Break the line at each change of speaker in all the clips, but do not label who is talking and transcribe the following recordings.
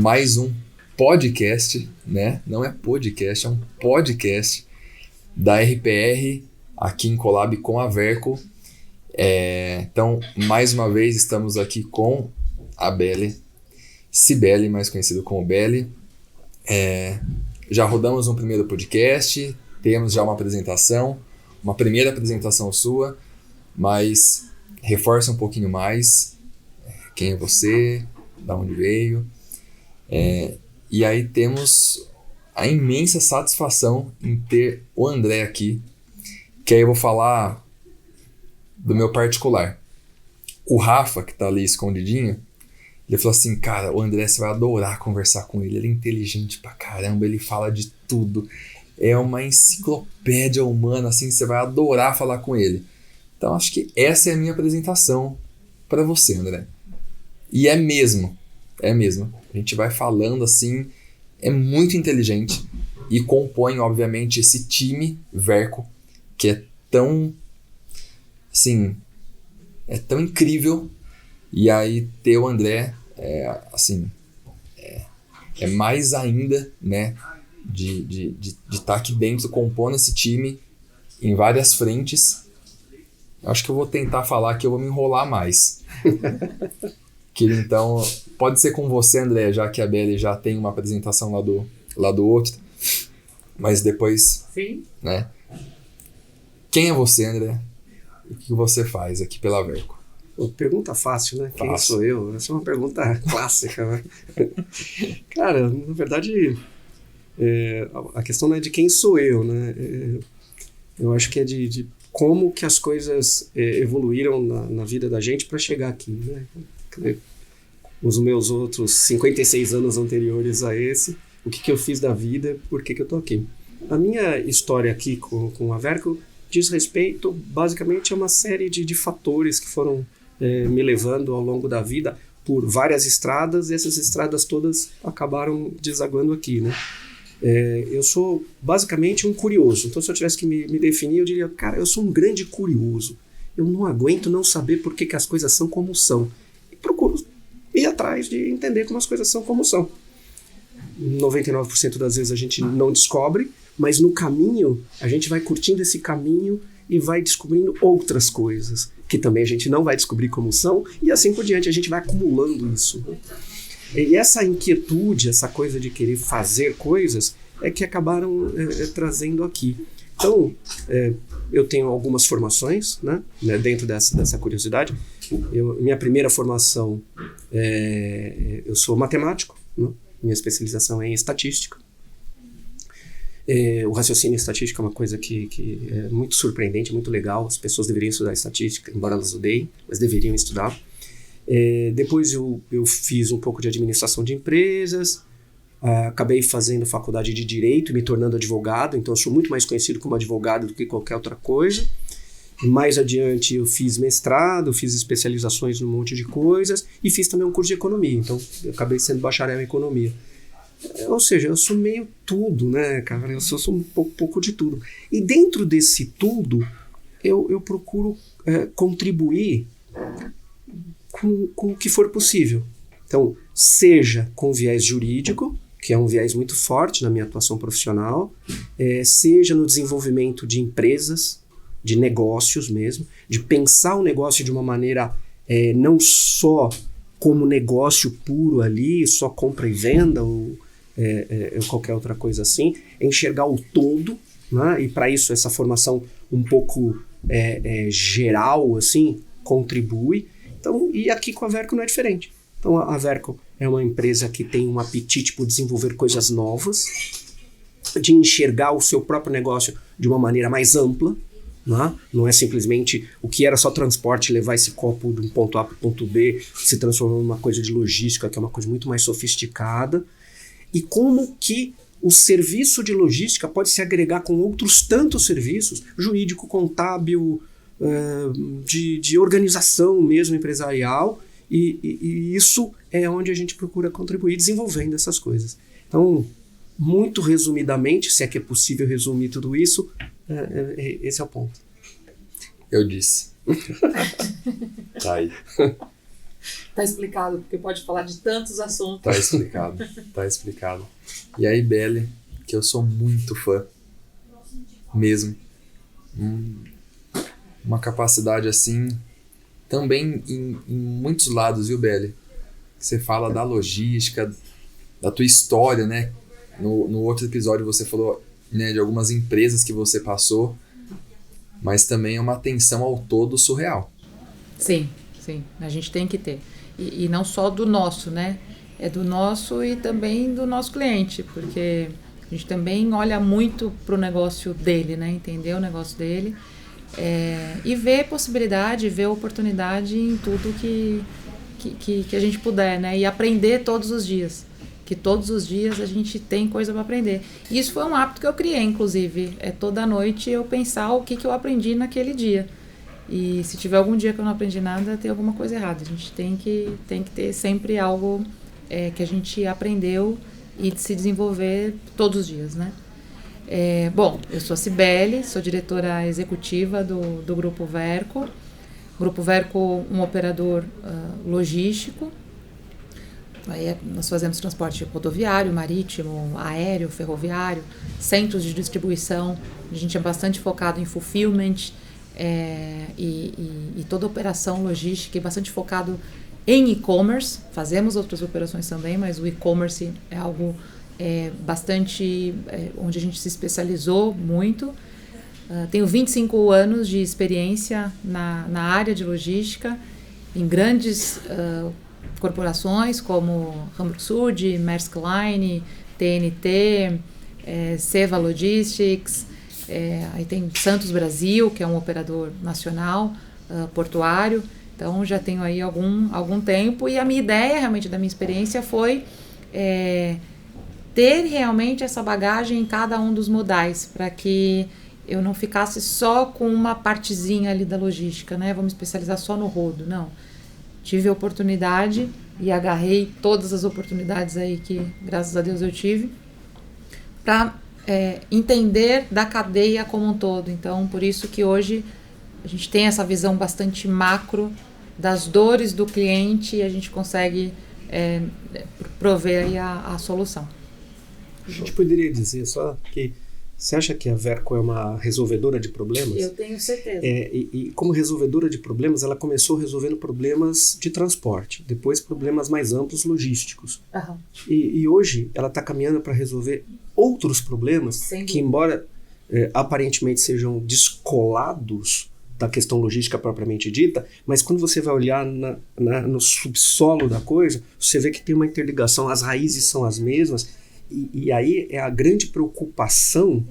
mais um podcast, né? Não é podcast, é um podcast da RPR aqui em collab com a Verco. Então, mais uma vez, estamos aqui com a Belle, Cibele, mais conhecido como Belle. Já rodamos um primeiro podcast, temos já uma primeira apresentação sua, mas reforça um pouquinho mais quem é você, da onde veio. E aí temos a imensa satisfação em ter o André aqui, que aí eu vou falar do meu particular. O Rafa, que tá ali escondidinho, ele falou assim, cara, o André, você vai adorar conversar com ele, ele é inteligente pra caramba, ele fala de tudo, é uma enciclopédia humana, assim, você vai adorar falar com ele. Então acho que essa é a minha apresentação para você, André. E é mesmo. A gente vai falando assim, é muito inteligente e compõe, obviamente, esse time Verco, que é tão, assim, é tão incrível. E aí ter o André, é mais ainda, né, de estar aqui dentro, compondo esse time em várias frentes. Acho que eu vou tentar falar que eu vou me enrolar mais. Então, pode ser com você, André, já que a Belle já tem uma apresentação lá do outro. Mas depois,
sim,
né? Quem é você, André? O que você faz aqui pela Verco?
Pergunta fácil, né? Quem
Fácil.
sou eu? Essa é uma pergunta clássica, né? Cara, na verdade, a questão não é de quem sou eu, né? Eu acho que é de como que as coisas evoluíram na vida da gente para chegar aqui, né? Os meus outros 56 anos anteriores a esse, o que eu fiz da vida, por que eu tô aqui. A minha história aqui com a Verco diz respeito basicamente a uma série de fatores que foram me levando ao longo da vida por várias estradas, e essas estradas todas acabaram desaguando aqui, né? Eu sou basicamente um curioso, então se eu tivesse que me definir, eu diria, cara, eu sou um grande curioso, eu não aguento não saber por que as coisas são como são, e procuro ir atrás de entender como as coisas são como são. 99% das vezes a gente não descobre, mas no caminho a gente vai curtindo esse caminho e vai descobrindo outras coisas que também a gente não vai descobrir como são, e assim por diante, a gente vai acumulando isso, né? E essa inquietude, essa coisa de querer fazer coisas, é que acabaram trazendo aqui. Então, eu tenho algumas formações, né, dentro dessa curiosidade. Minha primeira formação, eu sou matemático, né? Minha especialização é em estatística. O raciocínio estatístico é uma coisa que é muito surpreendente, muito legal. As pessoas deveriam estudar estatística, embora elas odeiem, mas deveriam estudar. Depois eu fiz um pouco de administração de empresas, acabei fazendo faculdade de Direito e me tornando advogado, então eu sou muito mais conhecido como advogado do que qualquer outra coisa. Mais adiante eu fiz mestrado, fiz especializações num monte de coisas e fiz também um curso de economia, então eu acabei sendo bacharel em economia. Ou seja, eu sou meio tudo, né, cara? Eu sou um pouco de tudo. E dentro desse tudo, eu procuro contribuir com o que for possível. Então, seja com viés jurídico, que é um viés muito forte na minha atuação profissional, seja no desenvolvimento de empresas, de negócios mesmo, de pensar o negócio de uma maneira não só como negócio puro ali, só compra e venda ou qualquer outra coisa assim, enxergar o todo, né? E para isso essa formação um pouco geral assim, contribui. Então, e aqui com a Verco não é diferente. Então a Verco é uma empresa que tem um apetite por desenvolver coisas novas, de enxergar o seu próprio negócio de uma maneira mais ampla, né? Não é simplesmente o que era só transporte, levar esse copo de um ponto A para o ponto B, se transformando numa coisa de logística, que é uma coisa muito mais sofisticada. E como que o serviço de logística pode se agregar com outros tantos serviços, jurídico, contábil, de organização mesmo empresarial, e isso é onde a gente procura contribuir desenvolvendo essas coisas. Então, muito resumidamente, se é que é possível resumir tudo isso, esse é o ponto.
Eu disse. Tá aí.
Tá explicado, porque pode falar de tantos assuntos.
Tá explicado, tá explicado. E aí, Belle, que eu sou muito fã, mesmo. Uma capacidade assim, também em muitos lados, viu, Belle? Você fala da logística, da tua história, né? No outro episódio você falou, né, de algumas empresas que você passou, mas também é uma atenção ao todo surreal.
Sim, a gente tem que ter. E não só do nosso, né? É do nosso e também do nosso cliente, porque a gente também olha muito pro negócio dele, né? Entender o negócio dele e ver possibilidade, ver oportunidade em tudo que a gente puder, né? E aprender todos os dias. Que todos os dias a gente tem coisa para aprender. E isso foi um hábito que eu criei, inclusive. Toda noite eu pensar o que eu aprendi naquele dia. E se tiver algum dia que eu não aprendi nada, tem alguma coisa errada. A gente tem que ter sempre algo que a gente aprendeu e de se desenvolver todos os dias, né? Bom, eu sou a Cibele, sou diretora executiva do Grupo Verco. Grupo Verco, um operador logístico. Aí nós fazemos transporte rodoviário, marítimo, aéreo, ferroviário, centros de distribuição. A gente é bastante focado em fulfillment e toda operação logística, e bastante focado em e-commerce. Fazemos outras operações também, mas o e-commerce é algo bastante onde a gente se especializou muito. Tenho 25 anos de experiência na área de logística, em grandes corporações como Hamburg Süd, Maersk Line, TNT, Seva Logistics, aí tem Santos Brasil, que é um operador nacional portuário. Então já tenho aí algum tempo, e a minha ideia realmente da minha experiência foi ter realmente essa bagagem em cada um dos modais, para que eu não ficasse só com uma partezinha ali da logística, né? Vou me especializar só no rodo, não. Tive a oportunidade e agarrei todas as oportunidades aí que, graças a Deus, eu tive, para entender da cadeia como um todo. Então, por isso que hoje a gente tem essa visão bastante macro das dores do cliente, e a gente consegue prover aí a solução.
A gente poderia dizer só que você acha que a Verco é uma resolvedora de problemas?
Eu tenho certeza.
E como resolvedora de problemas, ela começou resolvendo problemas de transporte, depois problemas mais amplos logísticos.
Uhum.
E hoje ela está caminhando para resolver outros problemas que, embora aparentemente sejam descolados da questão logística propriamente dita, mas quando você vai olhar no subsolo da coisa, você vê que tem uma interligação, as raízes são as mesmas. E aí é a grande preocupação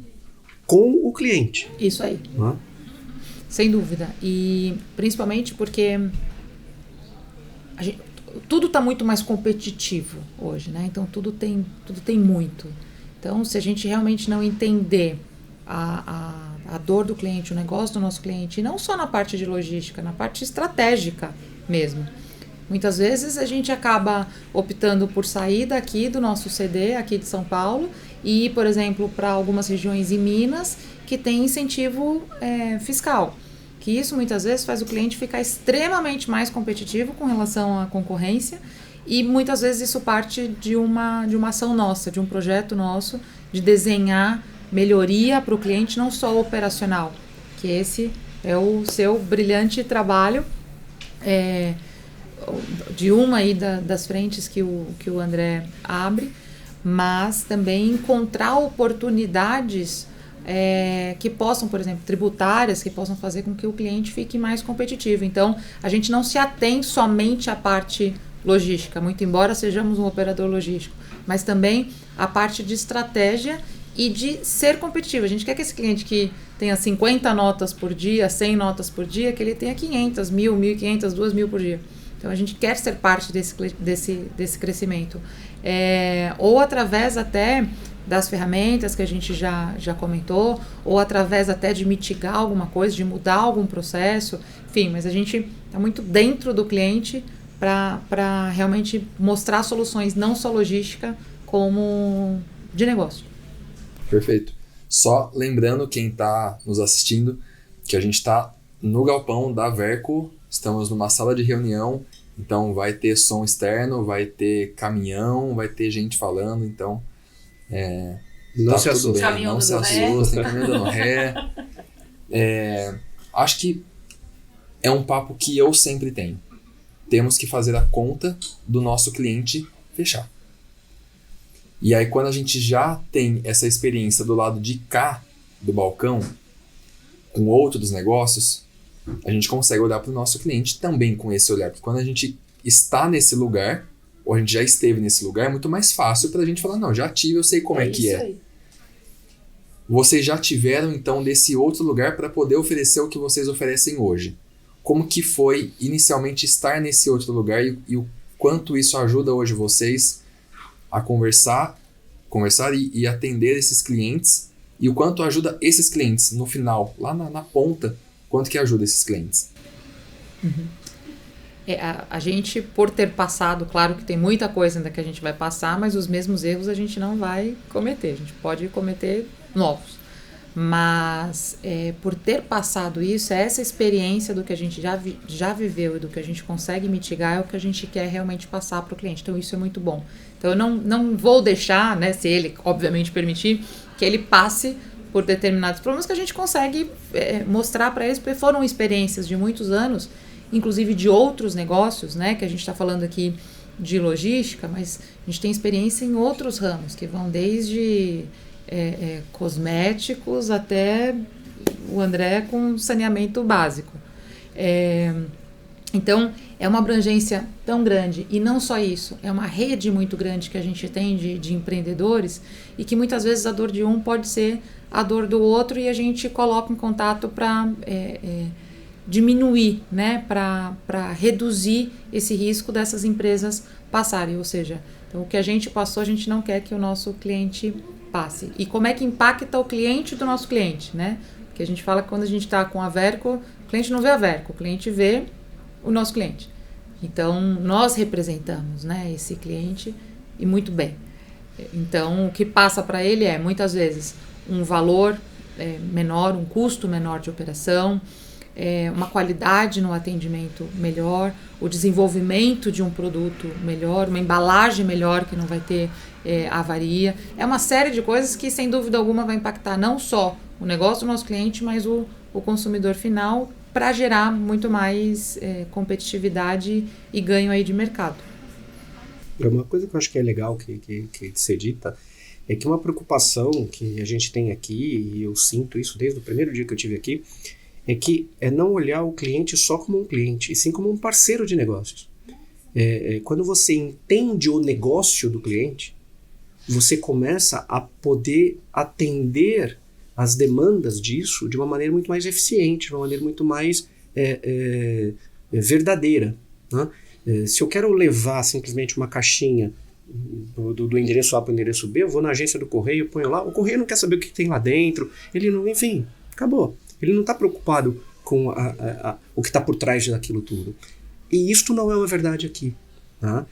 com o cliente.
Isso aí.
Não?
Sem dúvida. E principalmente porque tudo está muito mais competitivo hoje, né? Então tudo tem muito. Então, se a gente realmente não entender a dor do cliente, o negócio do nosso cliente, e não só na parte de logística, na parte estratégica mesmo. Muitas vezes a gente acaba optando por sair daqui do nosso CD, aqui de São Paulo, e ir, por exemplo, para algumas regiões em Minas que tem incentivo fiscal. Que isso muitas vezes faz o cliente ficar extremamente mais competitivo com relação à concorrência, e muitas vezes isso parte de uma ação nossa, de um projeto nosso, de desenhar melhoria para o cliente, não só operacional, que esse é o seu brilhante trabalho, de uma aí das frentes que o André abre, mas também encontrar oportunidades que possam, por exemplo, tributárias, que possam fazer com que o cliente fique mais competitivo. Então, a gente não se atém somente à parte logística, muito embora sejamos um operador logístico, mas também a parte de estratégia e de ser competitivo. A gente quer que esse cliente que tenha 50 notas por dia, 100 notas por dia, que ele tenha 500, 1.000, 1.500, 2.000 por dia. Então, a gente quer ser parte desse crescimento. Ou através até das ferramentas que a gente já comentou, ou através até de mitigar alguma coisa, de mudar algum processo, enfim, mas a gente está muito dentro do cliente para realmente mostrar soluções, não só logística, como de negócio.
Perfeito. Só lembrando quem está nos assistindo que a gente está no galpão da Verco, estamos numa sala de reunião Então vai ter som externo, vai ter caminhão, vai ter gente falando, então
Não
tá
se
tudo
assusta.
bem,
Caminhão
não se
dando ré.
assustem, caminhão dando ré. Acho que é um papo que eu sempre tenho. Temos que fazer a conta do nosso cliente fechar. E aí quando a gente já tem essa experiência do lado de cá do balcão, com outros negócios, a gente consegue olhar para o nosso cliente também com esse olhar. Porque quando a gente está nesse lugar, ou a gente já esteve nesse lugar, é muito mais fácil para a gente falar, não, já tive, eu sei como é que
isso
é.
aí.
Vocês já tiveram, então, desse outro lugar para poder oferecer o que vocês oferecem hoje. Como que foi, inicialmente, estar nesse outro lugar e o quanto isso ajuda hoje vocês a conversar e atender esses clientes e o quanto ajuda esses clientes no final, lá na ponta, quanto que ajuda esses clientes?
A gente, por ter passado, claro que tem muita coisa ainda que a gente vai passar, mas os mesmos erros a gente não vai cometer. A gente pode cometer novos. Mas por ter passado isso, essa experiência do que a gente já viveu e do que a gente consegue mitigar é o que a gente quer realmente passar para o cliente. Então isso é muito bom. Então eu não vou deixar, né, se ele obviamente permitir, que ele passe por determinados problemas que a gente consegue mostrar para eles, porque foram experiências de muitos anos, inclusive de outros negócios, né, que a gente está falando aqui de logística, mas a gente tem experiência em outros ramos, que vão desde cosméticos até o André com saneamento básico. Então, é uma abrangência tão grande, e não só isso, é uma rede muito grande que a gente tem de empreendedores, e que muitas vezes a dor de um pode ser a dor do outro, e a gente coloca em contato para diminuir, né, para reduzir esse risco dessas empresas passarem. Ou seja, então, o que a gente passou, a gente não quer que o nosso cliente passe. E como é que impacta o cliente do nosso cliente, né? Porque a gente fala que quando a gente está com a Verco, o cliente não vê a Verco, o cliente vê o nosso cliente. Então, nós representamos, né, esse cliente, e muito bem. Então, o que passa para ele é, muitas vezes, um valor menor, um custo menor de operação, uma qualidade no atendimento melhor, o desenvolvimento de um produto melhor, uma embalagem melhor que não vai ter avaria. É uma série de coisas que, sem dúvida alguma, vai impactar não só o negócio do nosso cliente, mas o consumidor final, para gerar muito mais competitividade e ganho aí de mercado.
Uma coisa que eu acho que é legal que ser dita é que uma preocupação que a gente tem aqui, e eu sinto isso desde o primeiro dia que eu estive aqui, é que não olhar o cliente só como um cliente, e sim como um parceiro de negócios. Quando você entende o negócio do cliente, você começa a poder atender as demandas disso de uma maneira muito mais eficiente, de uma maneira muito mais verdadeira, né? Se eu quero levar simplesmente uma caixinha do endereço A para o endereço B, eu vou na agência do correio, ponho lá, o correio não quer saber o que tem lá dentro, ele não, enfim, acabou. Ele não está preocupado com o que está por trás daquilo tudo. E isto não é uma verdade aqui. Tá?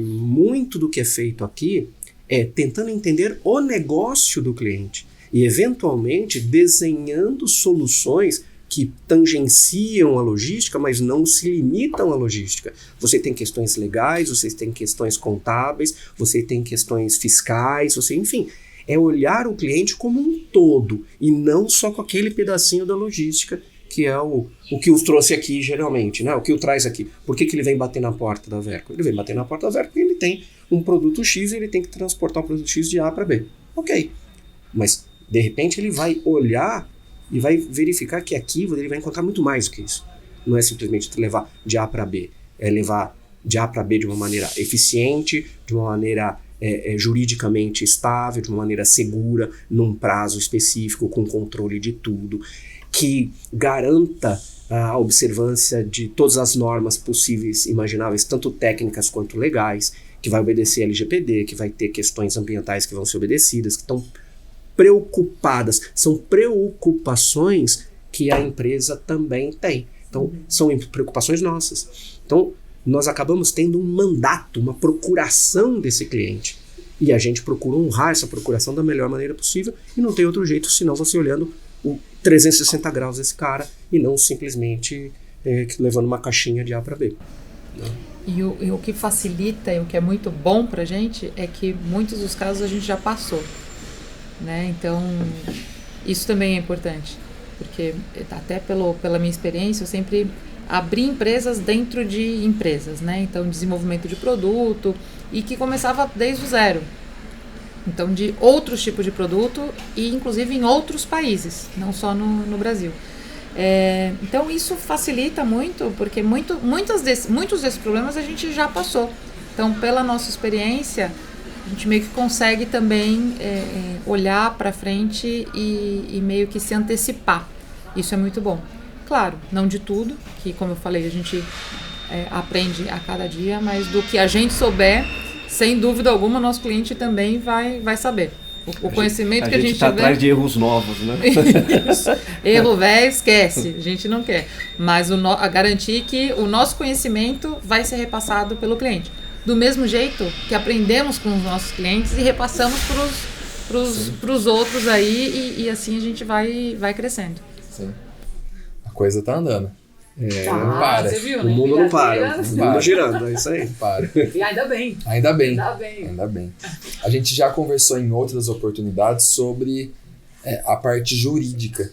Muito do que é feito aqui é tentando entender o negócio do cliente e, eventualmente, desenhando soluções que tangenciam a logística, mas não se limitam à logística. Você tem questões legais, você tem questões contábeis, você tem questões fiscais, enfim... É olhar o cliente como um todo e não só com aquele pedacinho da logística que é o que os trouxe aqui geralmente, né? O que o traz aqui. Por que ele vem bater na porta da Verco? Ele vem bater na porta da Verco porque ele tem um produto X e ele tem que transportar o produto X de A para B. Ok. Mas, de repente, ele vai olhar e vai verificar que aqui ele vai encontrar muito mais do que isso. Não é simplesmente levar de A para B. É levar de A para B de uma maneira eficiente, de uma maneira juridicamente estável, de uma maneira segura, num prazo específico, com controle de tudo, que garanta a observância de todas as normas possíveis e imagináveis, tanto técnicas quanto legais, que vai obedecer a LGPD, que vai ter questões ambientais que vão ser obedecidas, que estão preocupadas. São preocupações que a empresa também tem. Então, são preocupações nossas. Então, nós acabamos tendo um mandato, uma procuração desse cliente. E a gente procura honrar essa procuração da melhor maneira possível, e não tem outro jeito senão você olhando o 360 graus desse cara e não simplesmente levando uma caixinha de A para B.
E o que facilita e o que é muito bom para a gente é que muitos dos casos a gente já passou, né? Então, isso também é importante, porque até pela minha experiência, eu sempre abri empresas dentro de empresas, né? Então, desenvolvimento de produto e que começava desde o zero. Então, de outros tipos de produto e inclusive em outros países, não só no Brasil. Então isso facilita muito, porque muitos desses problemas a gente já passou. Então, pela nossa experiência, a gente meio que consegue também olhar para frente e meio que se antecipar. Isso é muito bom. Claro, não de tudo, que como eu falei, a gente aprende a cada dia, mas do que a gente souber, sem dúvida alguma, nosso cliente também vai saber. O conhecimento que a gente
está atrás de erros novos, né?
Isso. Erro velho, esquece. A gente não quer. Mas a garantir que o nosso conhecimento vai ser repassado pelo cliente. Do mesmo jeito que aprendemos com os nossos clientes e repassamos para os outros aí e assim a gente vai crescendo.
Sim. A coisa tá andando.
Não para. Você viu,
o mundo não para. O mundo girando, é isso aí.
Não para.
E ainda bem.
Ainda bem. A gente já conversou em outras oportunidades sobre a parte jurídica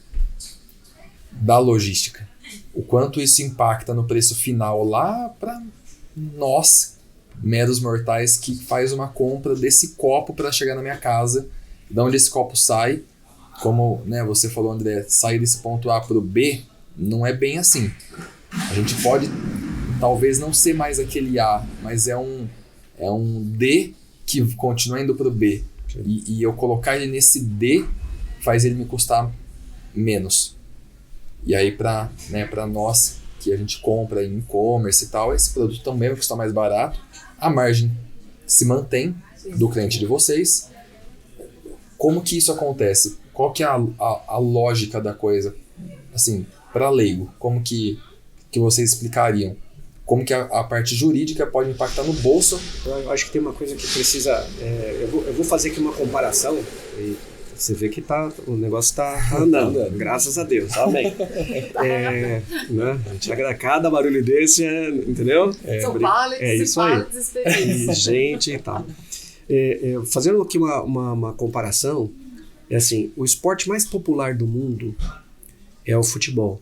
da logística. O quanto isso impacta no preço final lá para nós, meros mortais, que faz uma compra desse copo para chegar na minha casa. De onde esse copo sai, como você falou, André, sair desse ponto A para o B, não é bem assim. A gente pode talvez não ser mais aquele A, mas é um D que continua indo para o B. E eu colocar ele nesse D faz ele me custar menos. E aí para nós que a gente compra em e-commerce e tal, esse produto também vai custar mais barato. A margem se mantém do cliente de vocês. Como que isso acontece? Qual que é a lógica da coisa? Assim, para leigo, como que vocês explicariam? Como que a parte jurídica pode impactar no bolso?
Eu acho que tem uma coisa que precisa... eu vou fazer aqui uma comparação e você vê que o negócio está andando, graças a Deus, amém. Né? A gente agrada cada barulho desse, entendeu?
São pallets
isso aí. E gente e tal. Fazendo aqui uma comparação, assim, o esporte mais popular do mundo é o futebol.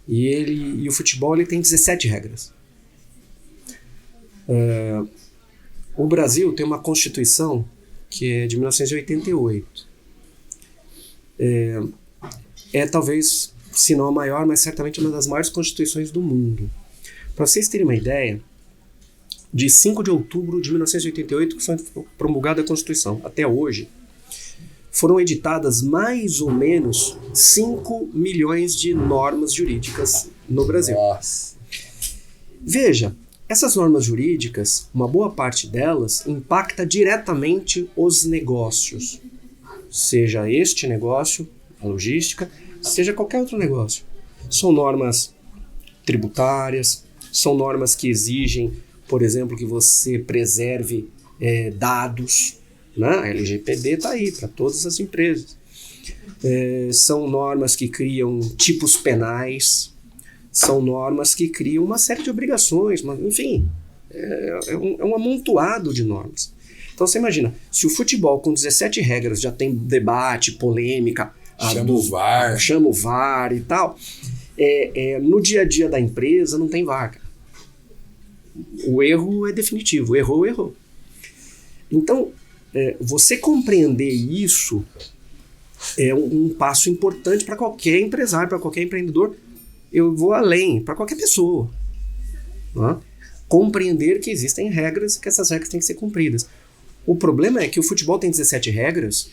E o futebol ele tem 17 regras. O Brasil tem uma Constituição que é de 1988. Talvez, se não a maior, mas certamente uma das maiores constituições do mundo. Para vocês terem uma ideia, de 5 de outubro de 1988, que foi promulgada a Constituição, até hoje, foram editadas mais ou menos 5 milhões de normas jurídicas no Brasil.
Nossa.
Veja, essas normas jurídicas, uma boa parte delas impacta diretamente os negócios. Seja este negócio, a logística, seja qualquer outro negócio. São normas tributárias, são normas que exigem, por exemplo, que você preserve dados. A LGPD está aí para todas as empresas. São normas que criam tipos penais, são normas que criam uma série de obrigações, mas, enfim, é um amontoado de normas. Então você imagina, se o futebol com 17 regras já tem debate, polêmica, chama o VAR e tal, no dia a dia da empresa não tem VAR. O erro é definitivo, errou. Então, você compreender isso é um passo importante para qualquer empresário, para qualquer empreendedor. Eu vou além, para qualquer pessoa. Compreender que existem regras e que essas regras têm que ser cumpridas. O problema é que o futebol tem 17 regras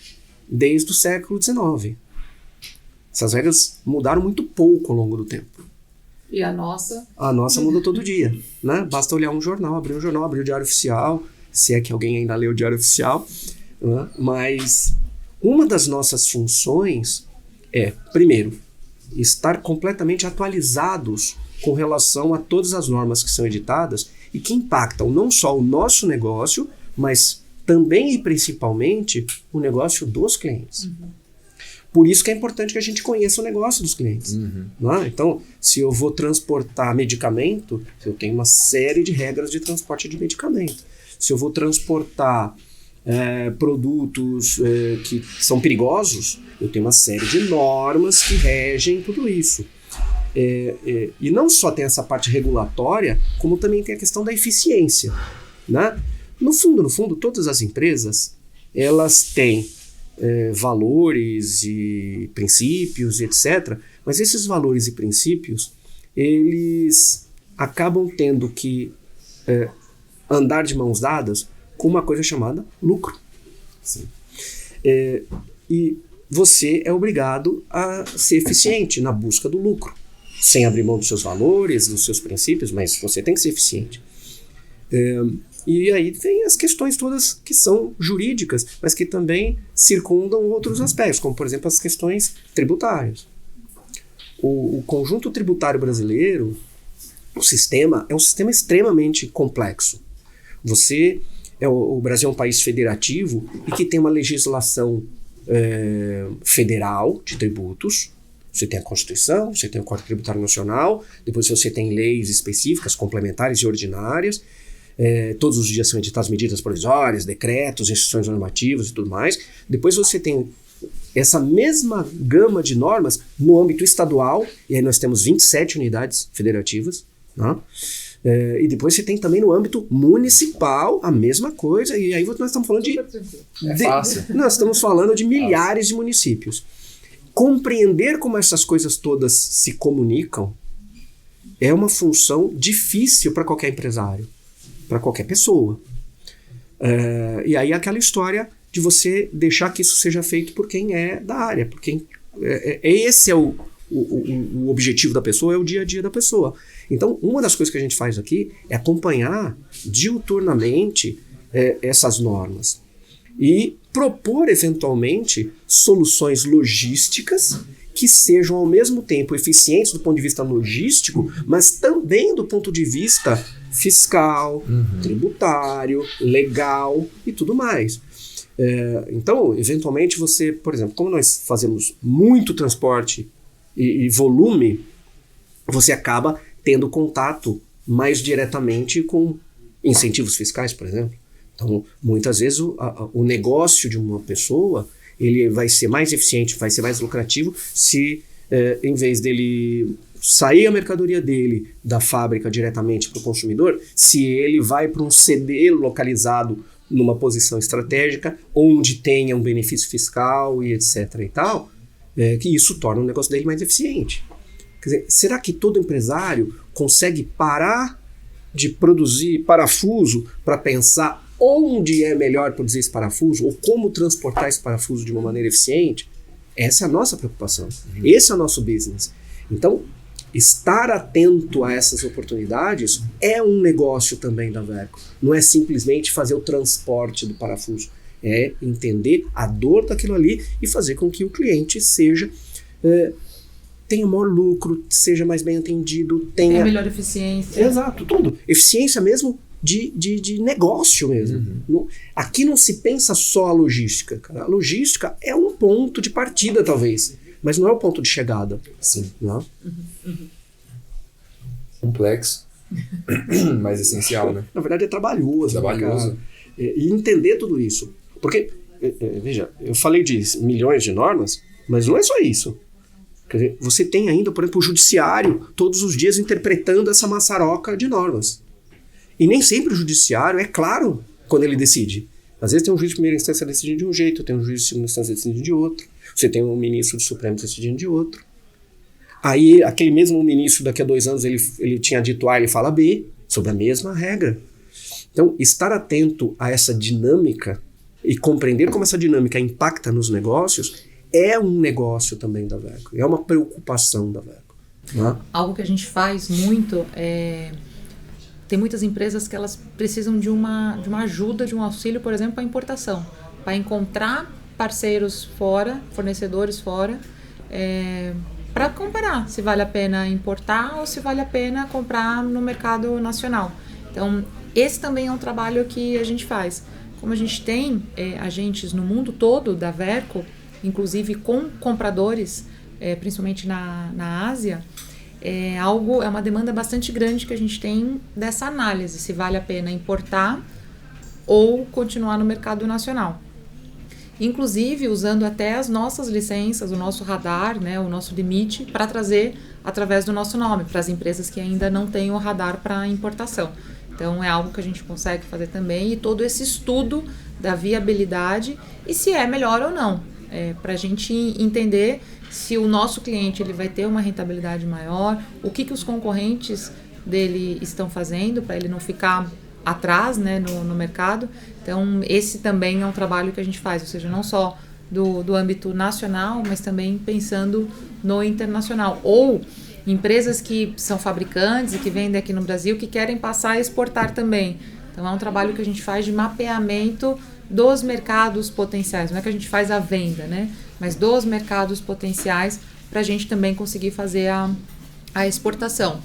desde o século XIX. Essas regras mudaram muito pouco ao longo do tempo.
E a nossa?
A nossa muda todo dia. Basta olhar um jornal, abrir o Diário Oficial, se é que alguém ainda lê o Diário Oficial, mas uma das nossas funções é, primeiro, estar completamente atualizados com relação a todas as normas que são editadas e que impactam não só o nosso negócio, mas também e principalmente o negócio dos clientes. Por isso que é importante que a gente conheça o negócio dos clientes. Né? Então, se eu vou transportar medicamento, eu tenho uma série de regras de transporte de medicamento. Se eu vou transportar produtos que são perigosos, eu tenho uma série de normas que regem tudo isso. E não só tem essa parte regulatória, como também tem a questão da eficiência. Né? No fundo, todas as empresas, elas têm valores e princípios, etc. Mas esses valores e princípios, eles acabam tendo que andar de mãos dadas com uma coisa chamada lucro.
Sim.
E você é obrigado a ser eficiente na busca do lucro, sem abrir mão dos seus valores, dos seus princípios, mas você tem que ser eficiente. E aí tem as questões todas que são jurídicas, mas que também circundam outros aspectos, como, por exemplo, as questões tributárias. O conjunto tributário brasileiro, o sistema, é um sistema extremamente complexo. O Brasil é um país federativo e que tem uma legislação federal de tributos. Você tem a Constituição, você tem o Código Tributário Nacional, depois você tem leis específicas, complementares e ordinárias. Todos os dias são editadas medidas provisórias, decretos, instruções normativas e tudo mais. Depois você tem essa mesma gama de normas no âmbito estadual, e aí nós temos 27 unidades federativas, né? E depois você tem também no âmbito municipal a mesma coisa, e aí nós estamos falando
fácil.
Nós estamos falando de milhares de municípios. Compreender como essas coisas todas se comunicam é uma função difícil para qualquer empresário, para qualquer pessoa. E aí aquela história de você deixar que isso seja feito por quem é da área, por quem esse é o objetivo da pessoa, é o dia a dia da pessoa. Então, uma das coisas que a gente faz aqui é acompanhar diuturnamente essas normas e propor, eventualmente, soluções logísticas que sejam, ao mesmo tempo, eficientes do ponto de vista logístico, mas também do ponto de vista fiscal, tributário, legal e tudo mais. Então, eventualmente, você, por exemplo, como nós fazemos muito transporte e volume, você acaba tendo contato mais diretamente com incentivos fiscais, por exemplo. Então, muitas vezes, o negócio de uma pessoa ele vai ser mais eficiente, vai ser mais lucrativo se, em vez dele sair a mercadoria dele da fábrica diretamente para o consumidor, se ele vai para um CD localizado numa posição estratégica, onde tenha um benefício fiscal e etc. e tal, que isso torna o negócio dele mais eficiente. Quer dizer, será que todo empresário consegue parar de produzir parafuso para pensar onde é melhor produzir esse parafuso ou como transportar esse parafuso de uma maneira eficiente? Essa é a nossa preocupação. Esse é o nosso business. Então, estar atento a essas oportunidades é um negócio também da Verco. Não é simplesmente fazer o transporte do parafuso. É entender a dor daquilo ali e fazer com que o cliente tenha maior lucro, seja mais bem atendido, tenha
melhor eficiência.
Exato, tudo. Eficiência mesmo de negócio mesmo. Aqui não se pensa só a logística, cara. A logística é um ponto de partida, talvez, mas não é o ponto de chegada.
Sim.
Não?
Complexo, mas essencial, né?
Na verdade é trabalhoso.
Trabalhoso.
Cara. E entender tudo isso. Porque, veja, eu falei de milhões de normas, mas não é só isso. Quer dizer, você tem ainda, por exemplo, o judiciário todos os dias interpretando essa maçaroca de normas. E nem sempre o judiciário é claro quando ele decide. Às vezes tem um juiz de primeira instância decidindo de um jeito, tem um juiz de segunda instância decidindo de outro, você tem um ministro do Supremo decidindo de outro. Aí aquele mesmo ministro daqui a 2 anos ele tinha dito A, ele fala B, sobre a mesma regra. Então, estar atento a essa dinâmica e compreender como essa dinâmica impacta nos negócios é um negócio também da Verco, é uma preocupação da Verco. Né?
Algo que a gente faz muito tem muitas empresas que elas precisam de uma ajuda, de um auxílio, por exemplo, para importação, para encontrar parceiros fora, fornecedores fora, para comparar se vale a pena importar ou se vale a pena comprar no mercado nacional. Então, esse também é um trabalho que a gente faz. Como a gente tem agentes no mundo todo da Verco, inclusive com compradores, principalmente na Ásia, é uma demanda bastante grande que a gente tem dessa análise, se vale a pena importar ou continuar no mercado nacional. Inclusive usando até as nossas licenças, o nosso radar, né, o nosso limite, para trazer através do nosso nome, para as empresas que ainda não têm o radar para importação. Então é algo que a gente consegue fazer também, e todo esse estudo da viabilidade e se é melhor ou não, para a gente entender se o nosso cliente ele vai ter uma rentabilidade maior, o que os concorrentes dele estão fazendo para ele não ficar atrás, né, no mercado. Então esse também é um trabalho que a gente faz, ou seja, não só do âmbito nacional, mas também pensando no internacional. Ou empresas que são fabricantes e que vendem aqui no Brasil que querem passar a exportar também. Então é um trabalho que a gente faz de mapeamento dos mercados potenciais. Não é que a gente faz a venda, né? Mas dos mercados potenciais para a gente também conseguir fazer a exportação.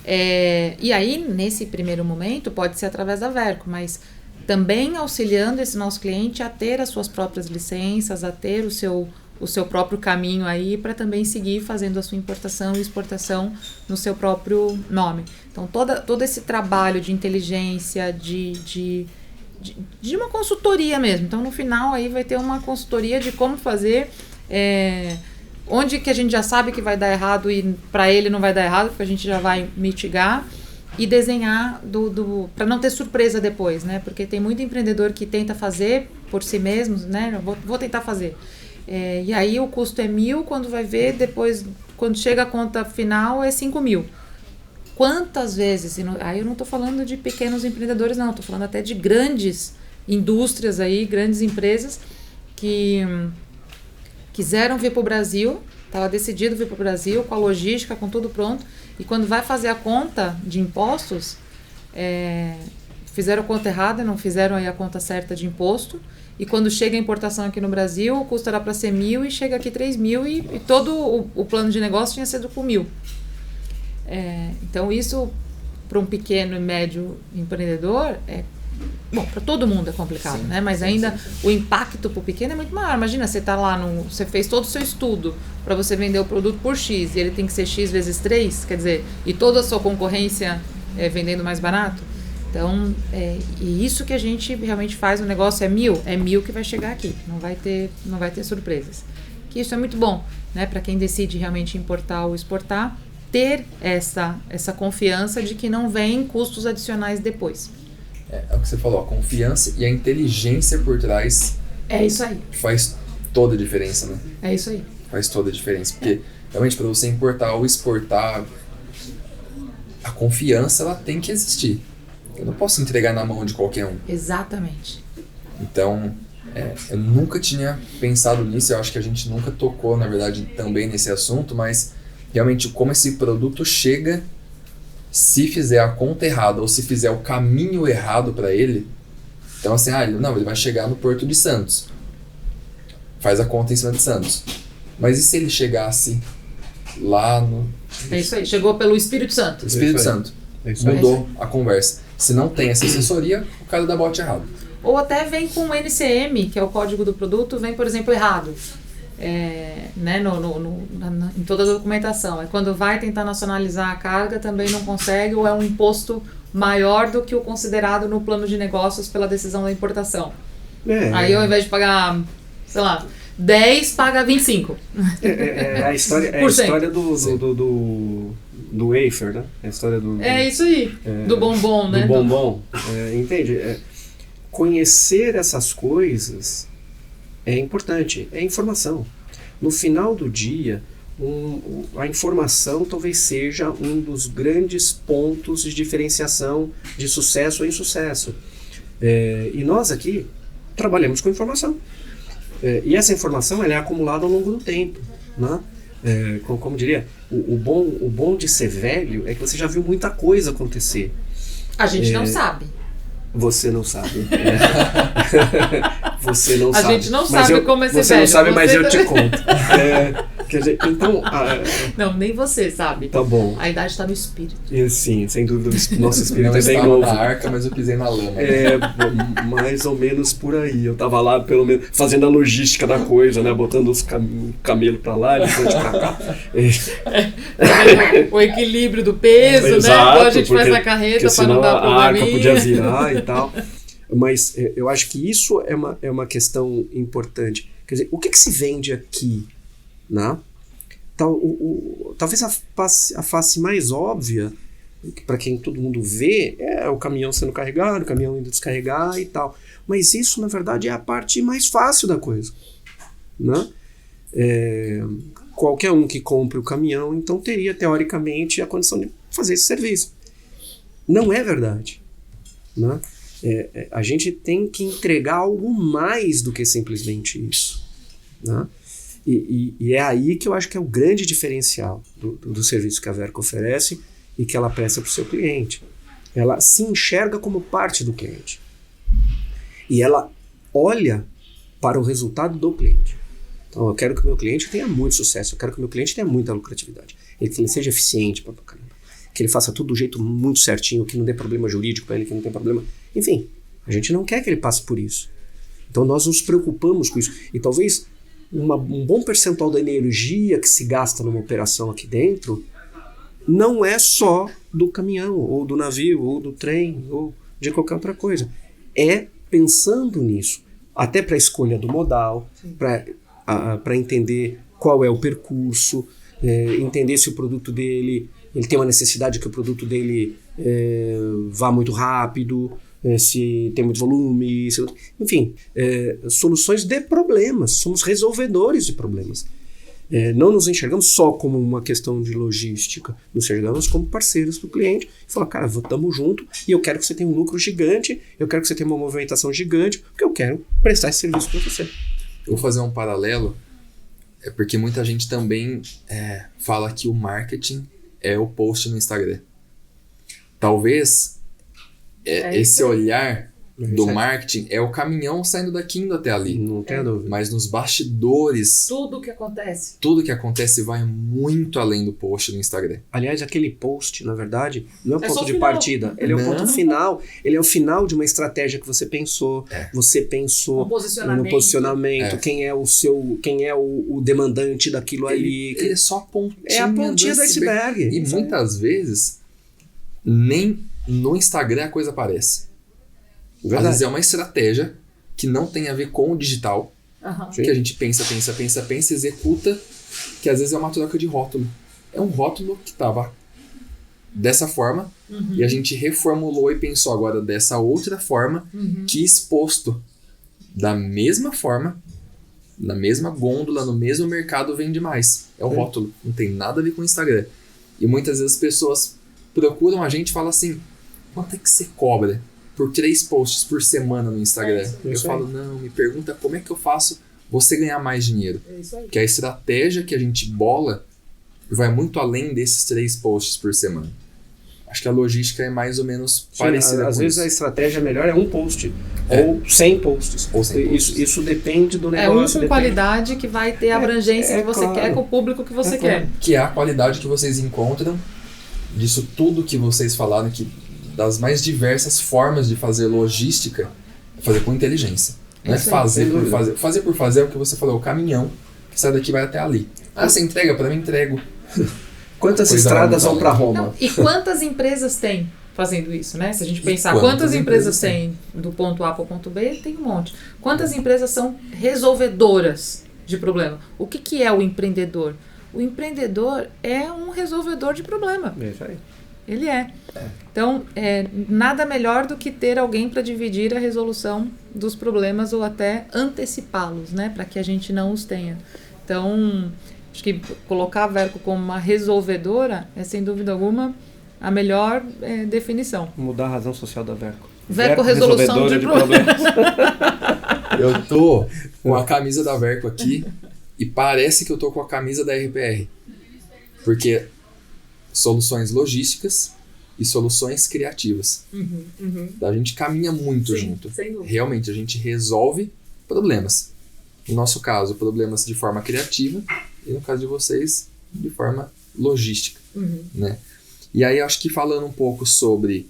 E aí, nesse primeiro momento, pode ser através da Verco, mas também auxiliando esse nosso cliente a ter as suas próprias licenças, a ter o seu próprio caminho aí para também seguir fazendo a sua importação e exportação no seu próprio nome. Então, todo esse trabalho de inteligência, de uma consultoria mesmo. Então, no final, aí vai ter uma consultoria de como fazer, onde que a gente já sabe que vai dar errado e para ele não vai dar errado, porque a gente já vai mitigar, e desenhar para não ter surpresa depois, né? Porque tem muito empreendedor que tenta fazer por si mesmo, né? Vou tentar fazer. E aí o custo é 1.000, quando vai ver, depois, quando chega a conta final, é 5.000. Quantas vezes, aí eu não estou falando de pequenos empreendedores, não, estou falando até de grandes indústrias aí, grandes empresas que quiseram vir para o Brasil, estava decidido vir para o Brasil, com a logística, com tudo pronto, e quando vai fazer a conta de impostos, fizeram a conta errada, não fizeram aí a conta certa de imposto, e quando chega a importação aqui no Brasil, o custo era para ser 1.000 e chega aqui 3.000 e todo o plano de negócio tinha sido com 1.000. Então isso, para um pequeno e médio empreendedor, para todo mundo é complicado, sim, né? Mas ainda o impacto para o pequeno é muito maior. Imagina, você está lá, você fez todo o seu estudo para você vender o produto por X e ele tem que ser X vezes 3, quer dizer, e toda a sua concorrência vendendo mais barato. Então, e isso que a gente realmente faz, o negócio é 1.000 que vai chegar aqui, não vai ter surpresas. Que isso é muito bom, né? Para quem decide realmente importar ou exportar, ter essa confiança de que não vem custos adicionais depois.
É o que você falou, a confiança e a inteligência por trás.
É isso aí.
Faz toda a diferença, né?
É isso aí.
Faz toda a diferença, porque realmente para você importar ou exportar, a confiança ela tem que existir. Eu não posso entregar na mão de qualquer um.
Exatamente.
Então, eu nunca tinha pensado nisso, eu acho que a gente nunca tocou, na verdade, também nesse assunto, mas realmente como esse produto chega, se fizer a conta errada ou se fizer o caminho errado para ele, então assim, ele vai chegar no Porto de Santos, faz a conta em cima de Santos. Mas e se ele chegasse lá no...
É isso aí, chegou pelo Espírito Santo.
Espírito Santo. Mudou a conversa. Se não tem essa assessoria, o cara dá bote errado.
Ou até vem com o NCM, que é o código do produto, vem, por exemplo, errado. Né, em toda a documentação. Quando vai tentar nacionalizar a carga, também não consegue, ou é um imposto maior do que o considerado no plano de negócios pela decisão da importação. Aí ao invés de pagar, sei lá, 10, paga 25.
A história do wafer, né? A história do...
isso aí, do bombom, né?
Do bombom, entende? Conhecer essas coisas é importante, é informação. No final do dia, a informação talvez seja um dos grandes pontos de diferenciação de sucesso ou insucesso. E nós aqui trabalhamos com informação. E essa informação ela é acumulada ao longo do tempo, né? Como diria, o bom de ser velho é que você já viu muita coisa acontecer.
A gente não sabe.
Você não sabe. Você não sabe.
A gente não sabe como é ser velho.
Você não sabe, mas eu te conto. Quer dizer, então...
Não, nem você sabe.
Tá bom.
A idade está no espírito.
Sim, sem dúvida, o nosso espírito
Não
é bem
estava
novo.
na arca, mas eu pisei na lama.
Mais ou menos por aí. Eu tava lá, pelo menos, fazendo a logística da coisa, né? Botando os camelos pra lá, elefante pra cá.
O equilíbrio do peso,
Exato,
né? Então a gente faz a carreta para não dar
a arca
probleminha.
podia virar e tal. Mas eu acho que isso é uma questão importante. Quer dizer, o que se vende aqui? Né? Talvez a face mais óbvia, para quem todo mundo vê, é o caminhão sendo carregado, o caminhão indo descarregar e tal. Mas isso, na verdade, é a parte mais fácil da coisa. Né? Qualquer um que compre o caminhão, então teria, teoricamente, a condição de fazer esse serviço. Não é verdade. Né? A gente tem que entregar algo mais do que simplesmente isso. Né? E é aí que eu acho que é o grande diferencial do serviço que a Verco oferece e que ela presta para o seu cliente. Ela se enxerga como parte do cliente. E ela olha para o resultado do cliente. Então, eu quero que o meu cliente tenha muito sucesso, eu quero que o meu cliente tenha muita lucratividade, que ele seja eficiente pra caramba, que ele faça tudo do jeito muito certinho, que não dê problema jurídico para ele, que não tem problema. Enfim, a gente não quer que ele passe por isso. Então, nós nos preocupamos com isso. E talvez um bom percentual da energia que se gasta numa operação aqui dentro não é só do caminhão, ou do navio, ou do trem, ou de qualquer outra coisa. É pensando nisso, até para a escolha do modal, para entender qual é o percurso, entender se o produto dele, ele tem uma necessidade que o produto dele vá muito rápido, se tem muito volume, enfim, soluções de problemas, somos resolvedores de problemas. Não nos enxergamos só como uma questão de logística, nos enxergamos como parceiros do cliente e falar, cara, estamos juntos e eu quero que você tenha um lucro gigante, eu quero que você tenha uma movimentação gigante, porque eu quero prestar esse serviço para você.
Eu vou fazer um paralelo, porque muita gente também fala que o marketing é o post no Instagram. Talvez esse olhar do marketing é o caminhão saindo daqui indo até ali.
Não tenho dúvida.
Mas nos bastidores,
Tudo que acontece
vai muito além do post no Instagram.
Aliás, aquele post, na verdade, não é o ponto de
final.
partida. Ele é o ponto final. Ele é o final de uma estratégia que você pensou. Você pensou no posicionamento. Quem é o demandante daquilo ali.
Ele é só a pontinha.
É a pontinha do iceberg.
E muitas vezes, nem no Instagram a coisa aparece. Verdade. Às vezes é uma estratégia que não tem a ver com o digital, que a gente pensa, executa, que às vezes é uma troca de rótulo. É um rótulo que estava dessa forma e a gente reformulou e pensou agora dessa outra forma que exposto da mesma forma, na mesma gôndola, no mesmo mercado vende mais. É um rótulo, não tem nada a ver com o Instagram. E muitas vezes as pessoas procuram a gente e falam assim, quanto é que você cobra por 3 posts por semana no Instagram? Eu falo, não, me pergunta como é que eu faço você ganhar mais dinheiro. Que a estratégia que a gente bola vai muito além desses 3 posts por semana. Acho que a logística é mais ou menos parecida.
Às vezes a estratégia melhor é um post, ou 100 posts. Isso depende do negócio.
É com qualidade que vai ter a abrangência que você quer, com o público que você quer.
Que é a qualidade que vocês encontram disso tudo que vocês falaram, que das mais diversas formas de fazer logística, fazer com inteligência. Não é fazer por fazer. Fazer por fazer é o que você falou, o caminhão que sai daqui vai até ali. Você entrega? Para mim, entrego.
Quantas estradas vão para Roma?
Não, e quantas empresas tem fazendo isso, né? Se a gente pensar quantas empresas tem do ponto A para o ponto B, tem um monte. Quantas empresas são resolvedoras de problema? O que é o empreendedor? O empreendedor é um resolvedor de problema.
É isso aí.
Ele é. Então, nada melhor do que ter alguém para dividir a resolução dos problemas ou até antecipá-los, né? Para que a gente não os tenha. Então, acho que colocar a Verco como uma resolvedora é, sem dúvida alguma, a melhor definição.
Mudar a razão social da Verco.
Verco resolução de problemas.
Eu tô com a camisa da Verco aqui e parece que eu tô com a camisa da RPR. Porque soluções logísticas e soluções criativas. A gente caminha muito junto. Realmente, a gente resolve problemas. No nosso caso, problemas de forma criativa e no caso de vocês, de forma logística, né? E aí acho que falando um pouco sobre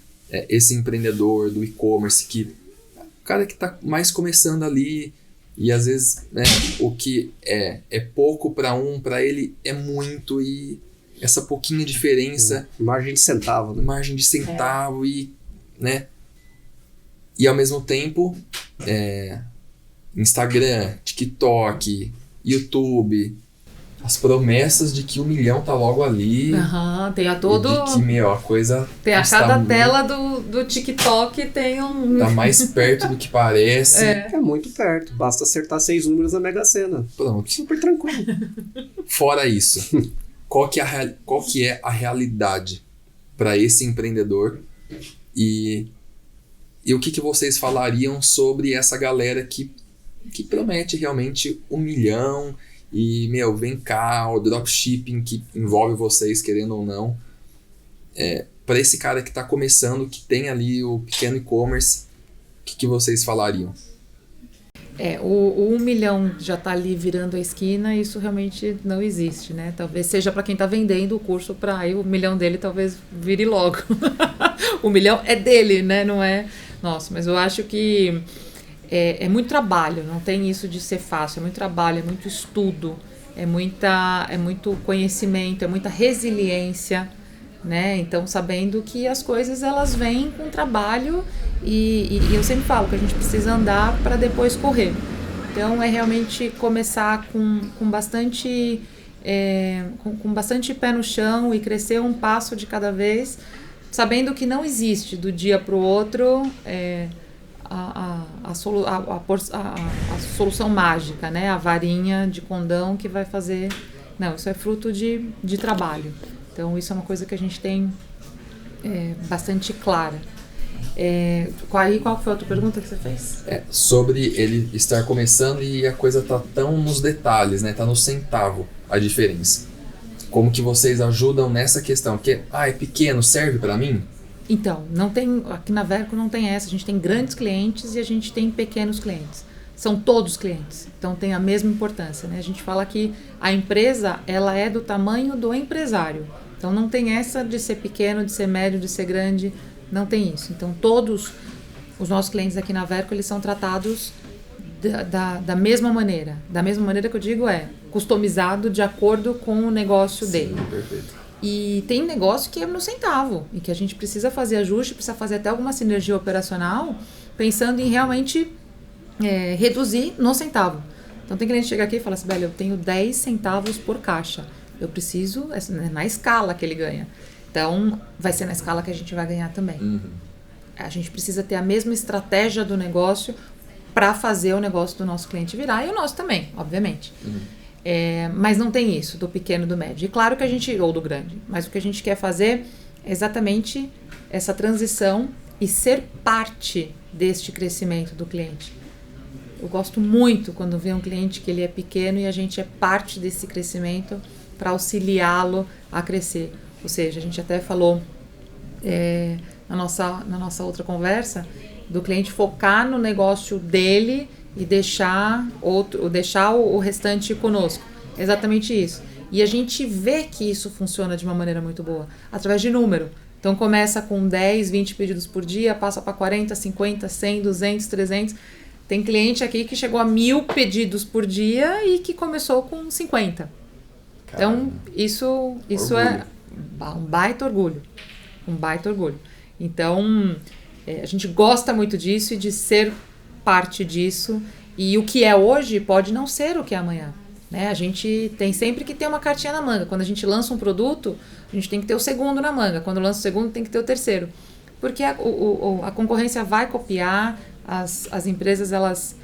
esse empreendedor do e-commerce, que o cara que está mais começando ali, e às vezes, né, o que é pouco para ele é muito, e essa pouquinha diferença...
Margem de centavo, né?
Margem de centavo e, né? E ao mesmo tempo, Instagram, TikTok, YouTube, as promessas de que 1 milhão tá logo ali.
Tem a todo...
E de que, a coisa...
Tem a cada tela do TikTok tem um...
Tá mais perto do que parece.
É muito perto. Basta acertar 6 números na Mega Sena.
Pronto.
Super tranquilo.
Fora isso, qual que é a realidade para esse empreendedor? E o que vocês falariam sobre essa galera que promete realmente 1 milhão e, vem cá, o dropshipping que envolve vocês, querendo ou não. Para esse cara que está começando, que tem ali o pequeno e-commerce, o que vocês falariam?
O 1 milhão já está ali virando a esquina, isso realmente não existe, né? Talvez seja para quem está vendendo o curso, para aí o 1 milhão dele talvez vire logo. O 1 milhão é dele, né? Não é nosso. Mas eu acho que é muito trabalho, não tem isso de ser fácil. É muito trabalho, é muito estudo, é muito conhecimento, é muita resiliência, né? Então, sabendo que as coisas elas vêm com trabalho e eu sempre falo que a gente precisa andar para depois correr. Então, é realmente começar com bastante pé no chão e crescer um passo de cada vez, sabendo que não existe do dia para o outro a solução mágica, né? A varinha de condão que vai fazer... Não, isso é fruto de trabalho. Então, isso é uma coisa que a gente tem bastante clara. Qual foi a outra pergunta que você fez?
Sobre ele estar começando e a coisa tá tão nos detalhes, né? Tá no centavo a diferença. Como que vocês ajudam nessa questão? Porque, é pequeno, serve para mim?
Então, não tem, aqui na Verco não tem essa. A gente tem grandes clientes e a gente tem pequenos clientes. São todos clientes, então tem a mesma importância, né? A gente fala que a empresa ela é do tamanho do empresário. Então não tem essa de ser pequeno, de ser médio, de ser grande, não tem isso. Então todos os nossos clientes aqui na Verco, eles são tratados da mesma maneira. Da mesma maneira que eu digo customizado de acordo com o negócio dele.
Perfeito.
E tem negócio que é no centavo e que a gente precisa fazer ajuste, precisa fazer até alguma sinergia operacional, pensando em realmente reduzir no centavo. Então tem cliente que chega aqui e fala assim, eu tenho 10 centavos por caixa. Eu preciso, na escala que ele ganha. Então, vai ser na escala que a gente vai ganhar também. A gente precisa ter a mesma estratégia do negócio para fazer o negócio do nosso cliente virar e o nosso também, obviamente. Mas não tem isso do pequeno e do médio. E claro que a gente, ou do grande, mas o que a gente quer fazer é exatamente essa transição e ser parte deste crescimento do cliente. Eu gosto muito quando vê um cliente que ele é pequeno e a gente é parte desse crescimento para auxiliá-lo a crescer. Ou seja, a gente até falou na nossa outra conversa do cliente focar no negócio dele e deixar o restante conosco. É exatamente isso. E a gente vê que isso funciona de uma maneira muito boa, através de número. Então começa com 10, 20 pedidos por dia, passa para 40, 50, 100, 200, 300... Tem cliente aqui que chegou a 1.000 pedidos por dia e que começou com 50. Então, isso é um baita orgulho. Um baita orgulho. Então, a gente gosta muito disso e de ser parte disso. E o que é hoje pode não ser o que é amanhã. Né? A gente tem sempre que ter uma cartinha na manga. Quando a gente lança um produto, a gente tem que ter o segundo na manga. Quando lança o segundo, tem que ter o terceiro. Porque a concorrência vai copiar. As empresas, elas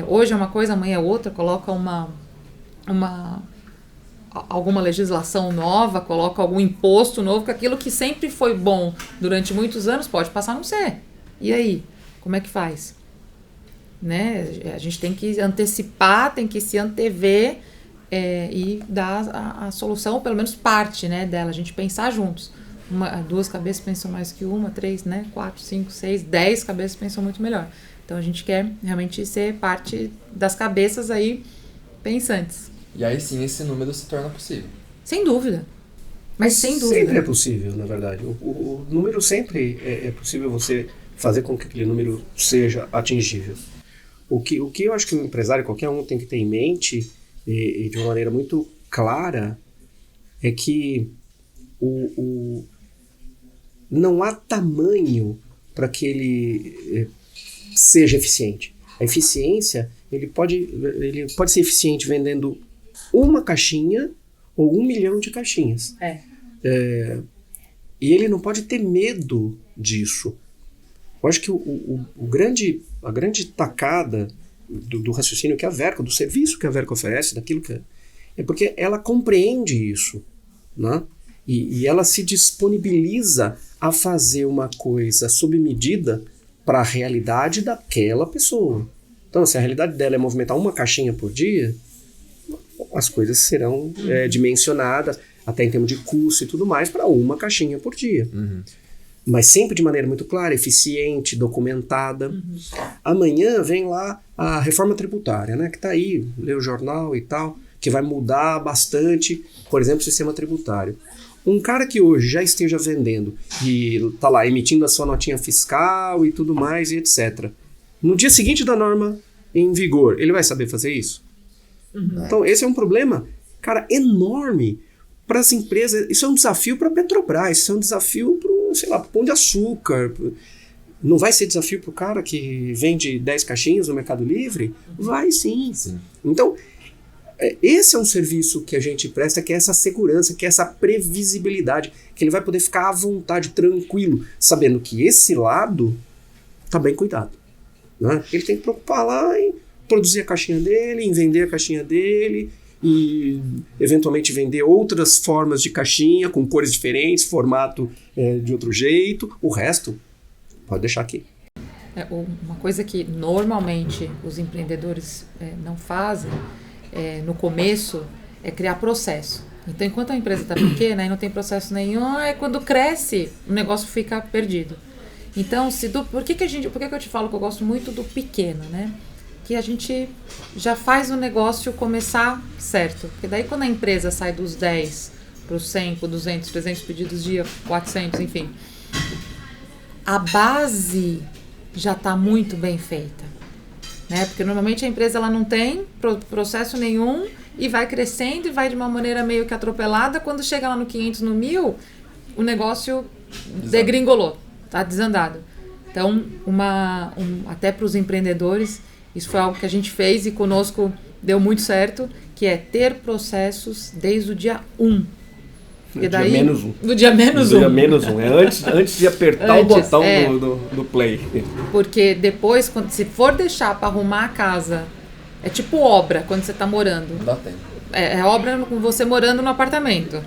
hoje é uma coisa, amanhã é outra, coloca alguma legislação nova, coloca algum imposto novo, que aquilo que sempre foi bom durante muitos anos pode passar a não ser. E aí? Como é que faz? Né? A gente tem que antecipar, tem que se antever e dar a solução, ou pelo menos parte, né, dela, a gente pensar juntos. Duas cabeças pensam mais que uma, 3, né? 4, 5, 6, 10 cabeças pensam muito melhor. Então a gente quer realmente ser parte das cabeças aí pensantes.
E aí sim esse número se torna possível.
Sem dúvida. Mas sem dúvida.
Sempre é possível, na verdade. O número sempre é possível você fazer com que aquele número seja atingível. O que eu acho que o empresário, qualquer um, tem que ter em mente, e de uma maneira muito clara, é que não há tamanho para que ele seja eficiente. A eficiência, ele pode ser eficiente vendendo uma caixinha ou 1 milhão de caixinhas. E ele não pode ter medo disso. Eu acho que a grande tacada do raciocínio que a Verco, do serviço que a Verco oferece, daquilo que é porque ela compreende isso, né? E ela se disponibiliza a fazer uma coisa sob medida para a realidade daquela pessoa. Então, se a realidade dela é movimentar uma caixinha por dia, as coisas serão dimensionadas, até em termos de custo e tudo mais, para uma caixinha por dia.
Uhum.
Mas sempre de maneira muito clara, eficiente, documentada. Uhum. Amanhã vem lá a reforma tributária, né, que está aí, lê o jornal e tal, que vai mudar bastante, por exemplo, o sistema tributário. Um cara que hoje já esteja vendendo e está lá emitindo a sua notinha fiscal e tudo mais e etc. No dia seguinte da norma em vigor, ele vai saber fazer isso? Uhum. Então, esse é um problema, cara, enorme para as empresas. Isso é um desafio para a Petrobras, isso é um desafio para o Pão de Açúcar. Não vai ser desafio para o cara que vende 10 caixinhas no Mercado Livre? Vai sim. Então, esse é um serviço que a gente presta, que é essa segurança, que é essa previsibilidade, que ele vai poder ficar à vontade, tranquilo, sabendo que esse lado está bem cuidado. Né? Ele tem que preocupar lá em produzir a caixinha dele, em vender a caixinha dele e eventualmente vender outras formas de caixinha com cores diferentes, formato de outro jeito. O resto pode deixar aqui.
Uma coisa que normalmente os empreendedores não fazem no começo é criar processo. Então, enquanto a empresa está pequena e não tem processo nenhum, quando cresce, o negócio fica perdido. Então, por que eu te falo que eu gosto muito do pequeno, né? Que a gente já faz o negócio começar certo. Porque daí quando a empresa sai dos 10 para os 100, para 200, 300 pedidos dia, 400, enfim, a base já está muito bem feita. Né? Porque normalmente a empresa ela não tem processo nenhum e vai crescendo e vai de uma maneira meio que atropelada. Quando chega lá no 500, no 1000, o negócio degringolou, tá desandado. Então, até para os empreendedores, isso foi algo que a gente fez e conosco deu muito certo, que é ter processos desde o dia 1.
Do dia menos 1.
Do dia menos 1.
Do dia menos 1. Antes de apertar o botão do play.
Porque depois, se for deixar para arrumar a casa, é tipo obra quando você está morando.
Não dá tempo.
É obra com você morando no apartamento.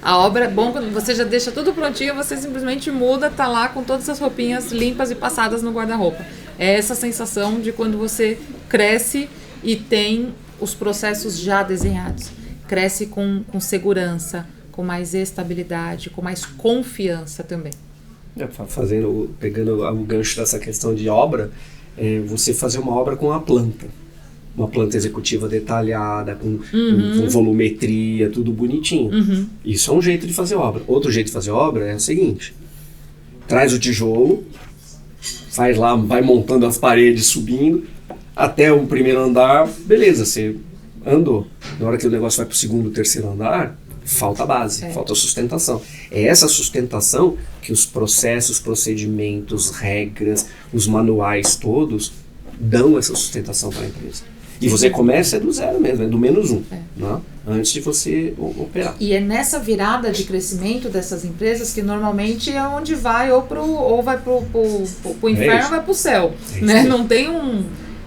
A obra é bom quando você já deixa tudo prontinho, você simplesmente muda, tá lá com todas as roupinhas limpas e passadas no guarda-roupa. É essa sensação de quando você cresce e tem os processos já desenhados. Cresce com segurança, com mais estabilidade, com mais confiança também.
Pegando o gancho dessa questão de obra, você fazer uma obra com uma planta executiva detalhada, com volumetria, tudo bonitinho. Uhum. Isso é um jeito de fazer obra. Outro jeito de fazer obra é o seguinte: traz o tijolo, faz lá, vai montando as paredes, subindo, até o primeiro andar, beleza, você andou. Na hora que o negócio vai para o segundo, terceiro andar, falta base, falta sustentação. É essa sustentação que os processos, procedimentos, regras, os manuais todos dão essa sustentação para a empresa. E você começa do zero mesmo, do menos 1, né? Antes de você operar.
E é nessa virada de crescimento dessas empresas que normalmente é onde vai ou vai pro inferno ou vai pro céu. Né? Não tem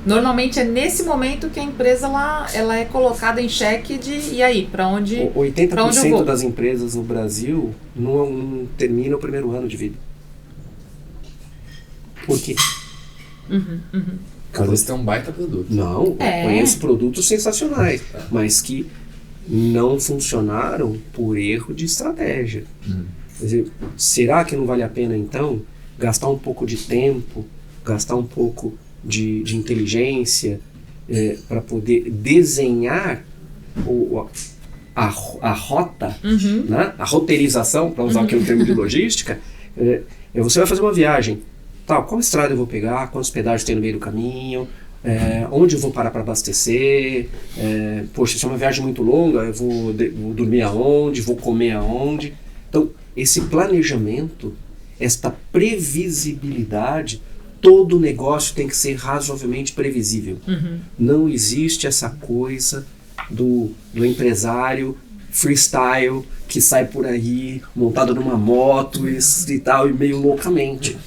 Normalmente é nesse momento que a empresa ela é colocada em xeque e aí, para onde
80% das empresas no Brasil não terminam o primeiro ano de vida. Por quê?
Às vezes tem um baita produto.
Não, conheço produtos sensacionais, mas que não funcionaram por erro de estratégia. Quer dizer, será que não vale a pena, então, gastar um pouco de tempo, gastar um pouco de inteligência para poder desenhar a rota, né? A roteirização, para usar aqui o termo de logística, você vai fazer uma viagem. Qual estrada eu vou pegar, quantos pedágios tem no meio do caminho, onde eu vou parar para abastecer, poxa, se é uma viagem muito longa, eu vou dormir aonde, vou comer aonde. Então, esse planejamento, esta previsibilidade, todo negócio tem que ser razoavelmente previsível. Não existe essa coisa do empresário freestyle que sai por aí montado numa moto e tal, e meio loucamente.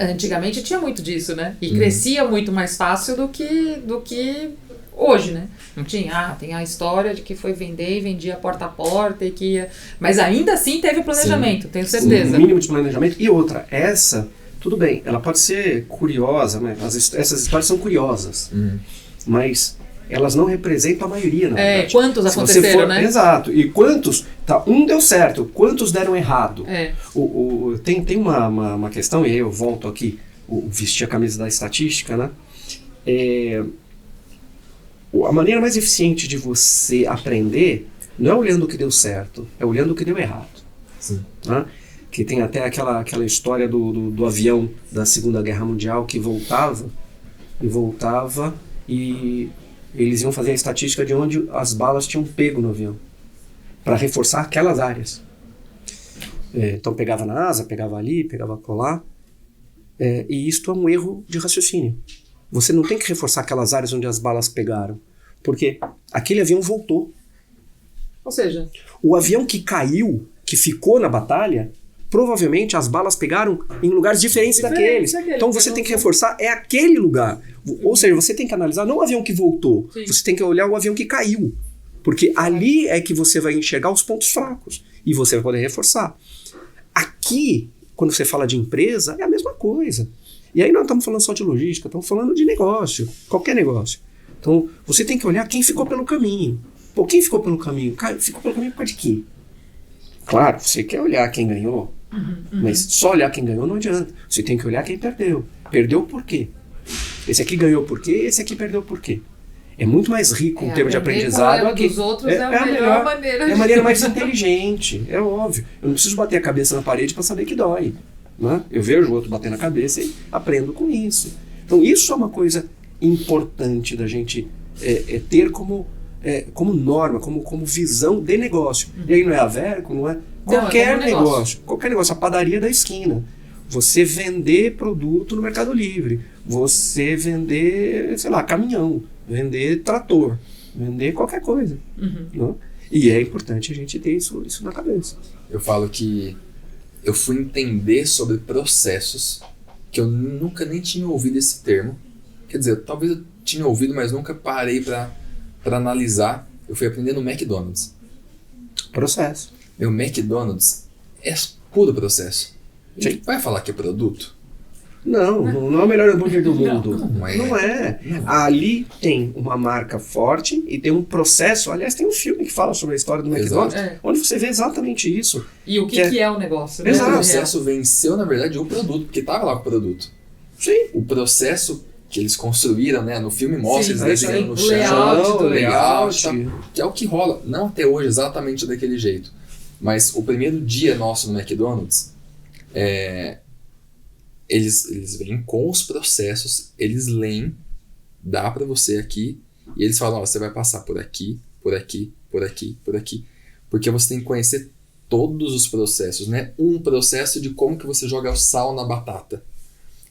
Antigamente tinha muito disso, né? E crescia muito mais fácil do que hoje, né? Não tinha, tem a história de que foi vender e vendia porta a porta e que ia... Mas ainda assim teve planejamento, tenho certeza.
Um mínimo de planejamento. E outra, tudo bem, ela pode ser curiosa, mas essas histórias são curiosas, mas elas não representam a maioria, na verdade.
Quantos aconteceram, né?
Exato. E quantos... um deu certo, quantos deram errado? Tem uma questão, e aí eu volto aqui, vestir a camisa da estatística, né? A maneira mais eficiente de você aprender não é olhando o que deu certo, é olhando o que deu errado.
Sim.
Né? Que tem até aquela história do avião da Segunda Guerra Mundial que voltava e eles iam fazer a estatística de onde as balas tinham pego no avião, para reforçar aquelas áreas. Então pegava na asa, pegava ali, pegava colar, e isto é um erro de raciocínio. Você não tem que reforçar aquelas áreas onde as balas pegaram, porque aquele avião voltou.
Ou seja,
o avião que caiu, que ficou na batalha, provavelmente as balas pegaram em lugares diferentes daqueles. Então você tem que reforçar aquele lugar. Ou seja, você tem que analisar não o avião que voltou, você tem que olhar o avião que caiu. Porque ali é que você vai enxergar os pontos fracos e você vai poder reforçar. Aqui, quando você fala de empresa, é a mesma coisa. E aí não estamos falando só de logística, estamos falando de negócio, qualquer negócio. Então você tem que olhar quem ficou pelo caminho. Quem ficou pelo caminho? Ficou pelo caminho por causa de quê? Claro, você quer olhar quem ganhou, mas só olhar quem ganhou não adianta. Você tem que olhar quem perdeu. Perdeu por quê? Esse aqui ganhou por quê, esse aqui perdeu por quê? É muito mais rico em termos de aprendizado.
A dos outros é a melhor maneira.
É a maneira mais inteligente, é óbvio. Eu não preciso bater a cabeça na parede para saber que dói. Né? Eu vejo o outro bater na cabeça e aprendo com isso. Então isso é uma coisa importante da gente ter como norma, como visão de negócio. E aí não é a Verco, não é qualquer negócio. Qualquer negócio, a padaria da esquina. Você vender produto no Mercado Livre. Você vender, sei lá, caminhão. Vender trator. Vender qualquer coisa. Né? E é importante a gente ter isso na cabeça.
Eu falo que eu fui entender sobre processos que eu nunca nem tinha ouvido esse termo. Quer dizer, talvez eu tinha ouvido, mas nunca parei para analisar. Eu fui aprender no McDonald's.
Processo.
Meu McDonald's é puro processo. A gente vai falar que é produto?
Não é o melhor hambúrguer do mundo.
Não é.
Não é. Ali tem uma marca forte e tem um processo. Aliás, tem um filme que fala sobre a história do McDonald's, onde você vê exatamente isso.
E o que é o negócio? Né?
Exato. O processo venceu, na verdade, o produto, porque estava lá com o produto.
Sim.
O processo que eles construíram, né? No filme mostra eles desenhando no chão,
layout,
layout, que é o que rola. Não até hoje exatamente daquele jeito. Mas o primeiro dia nosso no McDonald's, eles vêm com os processos, eles leem, dá para você aqui, e eles falam, você vai passar por aqui, por aqui, por aqui, por aqui. Porque você tem que conhecer todos os processos, né? Um processo de como que você joga o sal na batata,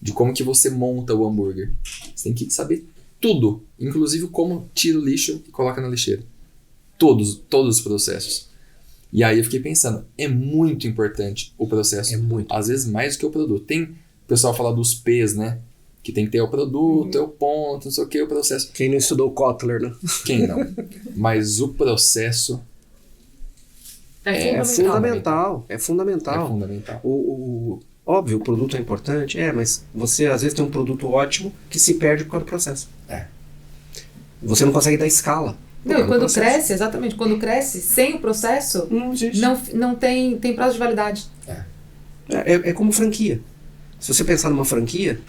de como que você monta o hambúrguer. Você tem que saber tudo, inclusive como tira o lixo e coloca na lixeira. Todos os processos. E aí eu fiquei pensando, é muito importante o processo.
É muito.
Às vezes mais do que o produto. Tem o pessoal fala dos P's, né? Que tem que ter o produto, é o ponto, não sei o que, o processo.
Quem não estudou Kotler, né?
Quem não? Mas o processo
é fundamental. É fundamental.
É fundamental.
Óbvio, o produto é importante, mas você às vezes tem um produto ótimo que se perde por causa do processo. Você não consegue dar escala.
Não, e quando cresce, exatamente, quando cresce sem o processo, não tem prazo de validade.
É como franquia. Se você pensar numa franquia,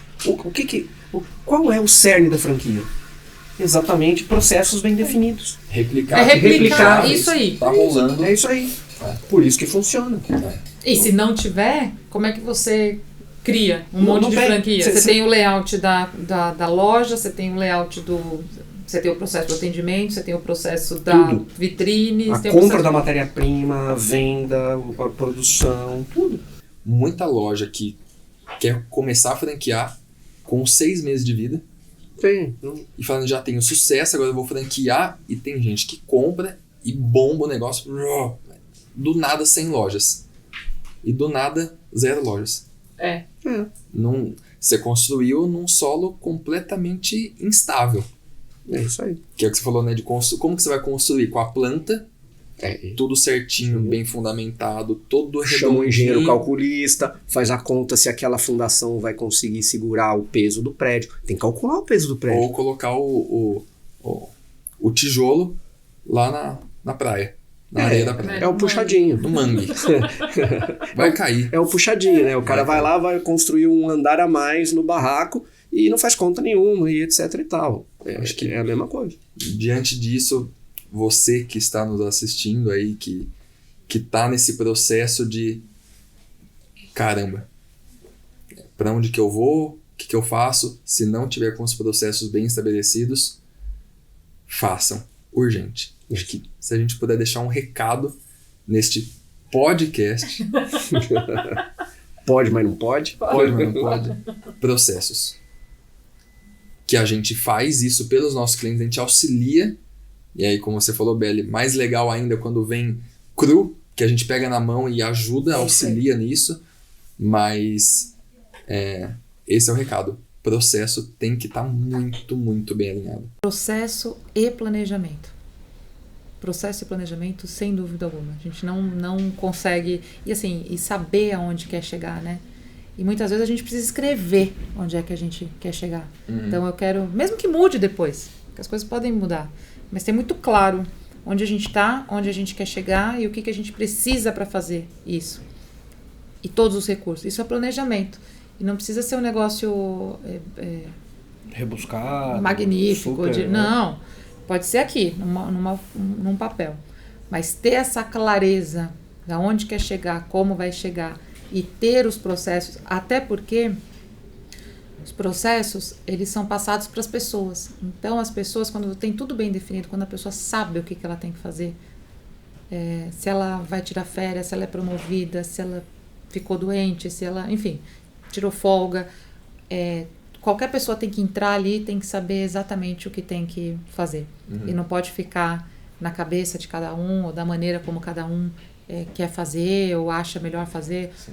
qual é o cerne da franquia? exatamente processos bem definidos.
Replicar.
É replicar
replicar.
isso aí.
Tá rolando.
É isso aí. Por isso que funciona.
E se não tiver, como é que você cria um
Não,
monte
não
de
tem.
franquia?
Cê-
Você
cê-
tem o layout da loja, você tem o layout do... Você tem o processo do atendimento, você tem o processo da
Tudo.
vitrine...
A
você tem o
compra
processo...
da matéria-prima, a venda, a produção, tudo.
Muita loja que quer começar a franquear com 6 meses de vida
Tem.
e falando, já tenho sucesso, agora eu vou franquear, e tem gente que compra e bomba o negócio do nada 100 lojas. E do nada 0 lojas.
É.
Não, você construiu num solo completamente instável.
É isso aí.
Que é o que você falou, né? Como que você vai construir? Com a planta,
É.
tudo certinho, bem fundamentado, todo
Chama o engenheiro
redondinho.
calculista, faz a conta se aquela fundação vai conseguir segurar o peso do prédio. Tem que calcular o peso do prédio.
Ou colocar o tijolo lá na praia. Na areia da praia.
É o puxadinho.
No mangue. Vai cair.
É o puxadinho, né? O cara vai lá, vai construir um andar a mais no barraco e não faz conta nenhuma e etc e tal.
Acho que
É a mesma coisa.
diante disso, você que está nos assistindo aí, que tá nesse processo de caramba, para onde que eu vou, o que eu faço, se não tiver com os processos bem estabelecidos, façam, urgente. Acho que se a gente puder deixar um recado neste podcast,
Pode, mas não pode.
pode, mas não pode, processos. Que a gente faz isso pelos nossos clientes, a gente auxilia. E aí, como você falou, Beli, mais legal ainda quando vem cru, que a gente pega na mão e ajuda, auxilia nisso. Mas esse é o recado. Processo tem que estar muito, muito bem alinhado.
Processo e planejamento. Processo e planejamento, sem dúvida alguma. A gente não consegue... E saber aonde quer chegar, né? E muitas vezes a gente precisa escrever onde é que a gente quer chegar. Então eu quero... Mesmo que mude depois, porque as coisas podem mudar. Mas ter muito claro onde a gente está, onde a gente quer chegar e o que a gente precisa para fazer isso. E todos os recursos. Isso é planejamento. E não precisa ser um negócio
Rebuscado.
magnífico.
super,
Não, pode ser aqui, num papel. Mas ter essa clareza de onde quer chegar, como vai chegar e ter os processos, até porque os processos, eles são passados para as pessoas. Então, as pessoas, quando tem tudo bem definido, quando a pessoa sabe o que ela tem que fazer, se ela vai tirar férias, se ela é promovida, se ela ficou doente, se ela, enfim, tirou folga, qualquer pessoa tem que entrar ali, tem que saber exatamente o que tem que fazer. E não pode ficar na cabeça de cada um, ou da maneira como cada um quer fazer, ou acha melhor fazer.
Sim.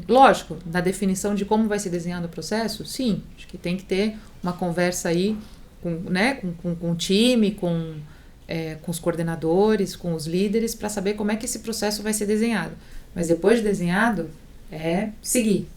Lógico, na definição de como vai ser desenhado o processo, sim, acho que tem que ter uma conversa aí com o time, com os coordenadores, com os líderes, para saber como é que esse processo vai ser desenhado. Mas depois de desenhado, seguir.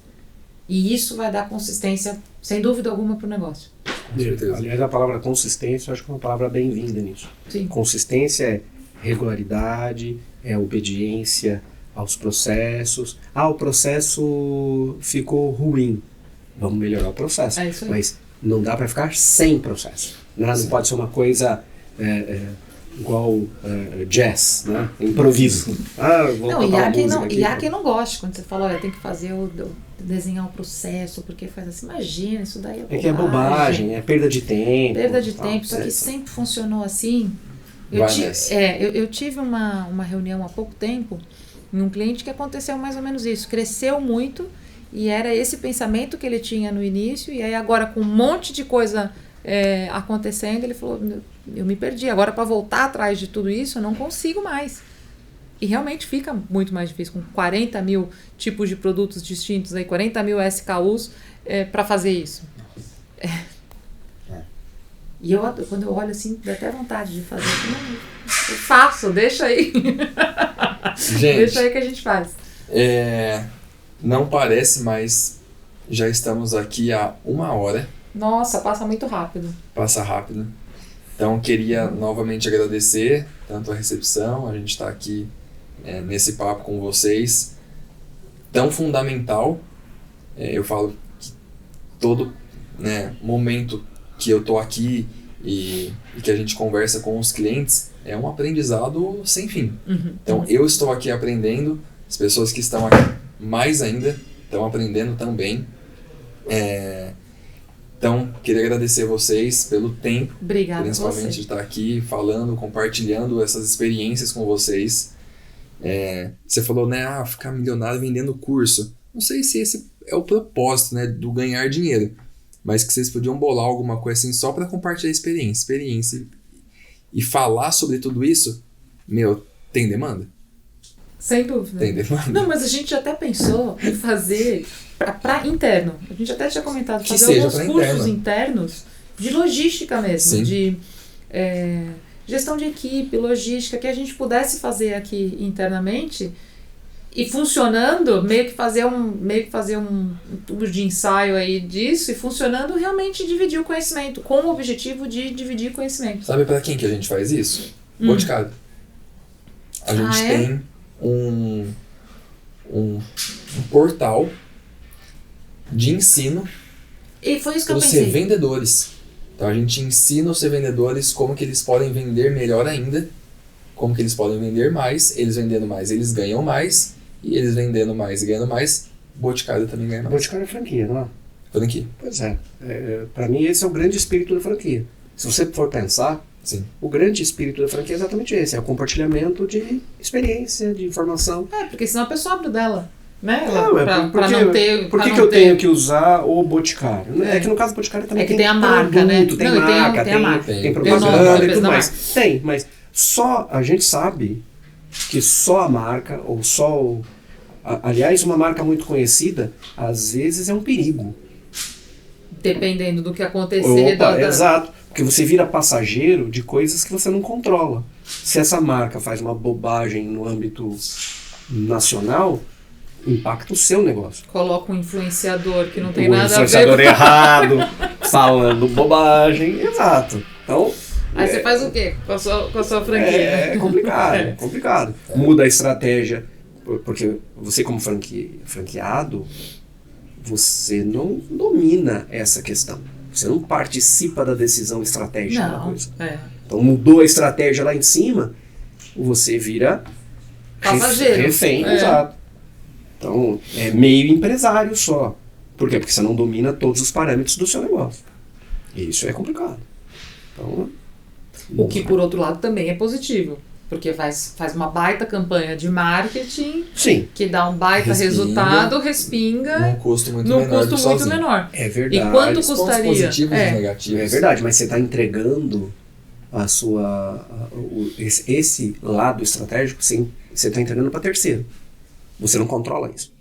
E isso vai dar consistência, sem dúvida alguma, para o negócio.
Com certeza.
Aliás, a palavra consistência eu acho que é uma palavra bem-vinda nisso.
Sim.
Consistência é regularidade, é obediência aos processos. O processo ficou ruim. Vamos melhorar o processo.
É isso aí.
Mas não dá para ficar sem processo. Né? Não pode ser uma coisa igual jazz, né? Improviso. Vou
Não,
tocar
e
uma
há quem
música
não,
aqui.
e há quem não goste, quando você fala, olha, tem que fazer desenhar o processo, porque faz assim, imagina, isso daí é bobagem.
É que é bobagem, é perda de tempo.
Perda de
tal,
tempo, só que
etc.
sempre funcionou assim.
Vai nessa.
Eu tive uma reunião há pouco tempo em um cliente que aconteceu mais ou menos isso. Cresceu muito e era esse pensamento que ele tinha no início, e aí agora com um monte de coisa acontecendo, ele falou, eu me perdi, agora para voltar atrás de tudo isso eu não consigo mais. E realmente fica muito mais difícil, com 40 mil tipos de produtos distintos, 40 mil SKUs para fazer isso. E quando eu olho assim, dá até vontade de fazer. Não, eu faço, deixa aí.
Gente,
Deixa aí que a gente faz.
não parece, mas já estamos aqui há 1 hora.
Nossa, passa muito rápido.
Passa rápido. Então, queria novamente agradecer tanto a recepção, a gente está aqui nesse papo com vocês, tão fundamental. Eu falo que todo momento que eu tô aqui e que a gente conversa com os clientes, é um aprendizado sem fim. Então, eu estou aqui aprendendo, as pessoas que estão aqui mais ainda estão aprendendo também. Então, queria agradecer a vocês pelo tempo,
Obrigada,
principalmente de estar aqui falando, compartilhando essas experiências com vocês. Você falou, né, ficar milionário vendendo curso. Não sei se esse é o propósito, né, do ganhar dinheiro, mas que vocês podiam bolar alguma coisa assim só para compartilhar experiência e falar sobre tudo isso. Tem demanda?
Sem dúvida.
Tem demanda.
Não, mas a gente até pensou em fazer para interno. A gente até tinha comentado,
Que
fazer
seja
alguns
pra
cursos
interno.
internos de logística mesmo,
Sim.
de gestão de equipe, logística, que a gente pudesse fazer aqui internamente e funcionando, meio que fazer um tubo de ensaio aí disso e funcionando, realmente dividir o conhecimento, com o objetivo de dividir conhecimento.
Sabe para quem que a gente faz isso? Boticário. A gente tem um portal de ensino
E foi isso que
para
eu
os
pensei.
revendedores. Então a gente ensina os revendedores como que eles podem vender melhor ainda, como que eles podem vender mais, eles vendendo mais, eles ganham mais, e eles vendendo mais e ganhando mais, Boticário também ganha mais.
Boticário é franquia, não é?
Franquia.
Pois é. Para mim, esse é o grande espírito da franquia. Se você for pensar,
Sim.
o grande espírito da franquia é exatamente esse. É o compartilhamento de experiência, de informação.
Porque senão a pessoa abre dela, né?
Por que eu tenho que usar o Boticário? É que no caso do Boticário também
tem a marca,
produto,
né?
tem
Não,
marca,
tem a marca.
tem
Tem
propaganda
nome,
e tudo
da
mais. Tem, mas só a gente sabe que só a marca, ou só aliás, uma marca muito conhecida, às vezes é um perigo.
Dependendo do que acontecer.
Exato. Porque você vira passageiro de coisas que você não controla. Se essa marca faz uma bobagem no âmbito nacional, impacta o seu negócio.
Coloca um influenciador que não tem
O
nada a
influenciador
ver.
errado, falando bobagem. Exato. Então,
Aí você faz o quê com a sua franquia?
é complicado. Muda a estratégia. Porque você, como franqueado, você não domina essa questão. Você não participa da decisão estratégica da coisa. Então mudou a estratégia lá em cima, você vira
passageiro.
refém. Exato. Então é meio empresário só. Por quê? Porque você não domina todos os parâmetros do seu negócio. E isso é complicado. Então,
O que, por outro lado, também é positivo. Porque faz uma baita campanha de marketing,
sim,
que dá um baita resultado, respinga
Num custo muito
num
menor.
custo muito menor.
é verdade.
E quanto
Pontos
custaria?
positivos e negativos.
É verdade, mas você está entregando esse lado estratégico, sim, você está entregando para terceiro. Você não controla isso.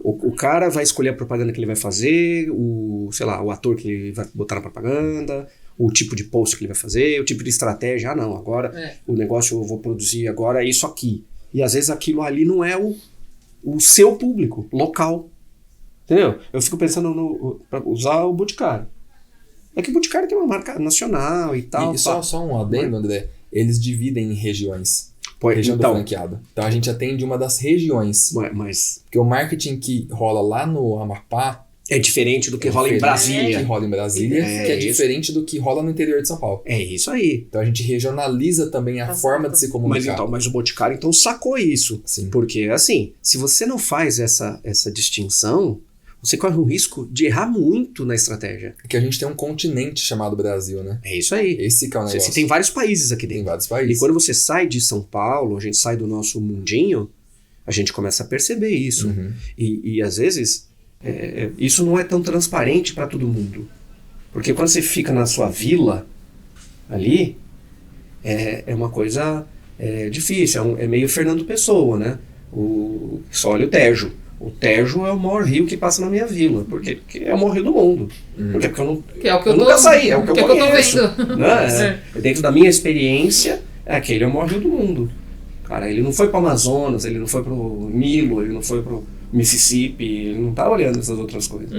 O cara vai escolher a propaganda que ele vai fazer, o ator que ele vai botar na propaganda, o tipo de post que ele vai fazer, o tipo de estratégia. Não, agora o negócio eu vou produzir agora é isso aqui. E às vezes aquilo ali não é o seu público, local. Entendeu? Eu fico pensando para usar o Boticário. É que o Boticário tem uma marca nacional e tal.
E só um adendo, André. Eles dividem em regiões. Região do
então,
franqueado. Então a gente atende uma das regiões.
mas
Porque o marketing que rola lá no Amapá
é diferente do que rola em Brasília.
que rola em Brasília, que é diferente do que rola no interior de São Paulo.
É isso aí.
Então a gente regionaliza também a forma de se comunicar.
Mas o Boticário então sacou isso.
Sim.
Porque assim, se você não faz essa distinção, você corre um risco de errar muito na estratégia.
Porque a gente tem um continente chamado Brasil, né?
É isso aí.
Esse que é o negócio.
Você tem vários países aqui
Tem
dentro.
vários países.
E quando você sai de São Paulo, a gente sai do nosso mundinho, a gente começa a perceber isso.
Uhum.
E às vezes, isso não é tão transparente para todo mundo. Porque quando você fica na sua vila, ali, é uma coisa difícil. É meio Fernando Pessoa, né? Só olha o Tejo. O Tejo é o maior rio que passa na minha vila. Porque é o maior rio do mundo. Porque eu não,
Que é o que
eu nunca saí, é o que eu
tô
conheço.
vendo.
Né? Dentro da minha experiência, aquele é o maior rio do mundo. Cara, ele não foi para o Amazonas, ele não foi para o Nilo, ele não foi para o Mississippi, ele não tá olhando essas outras coisas.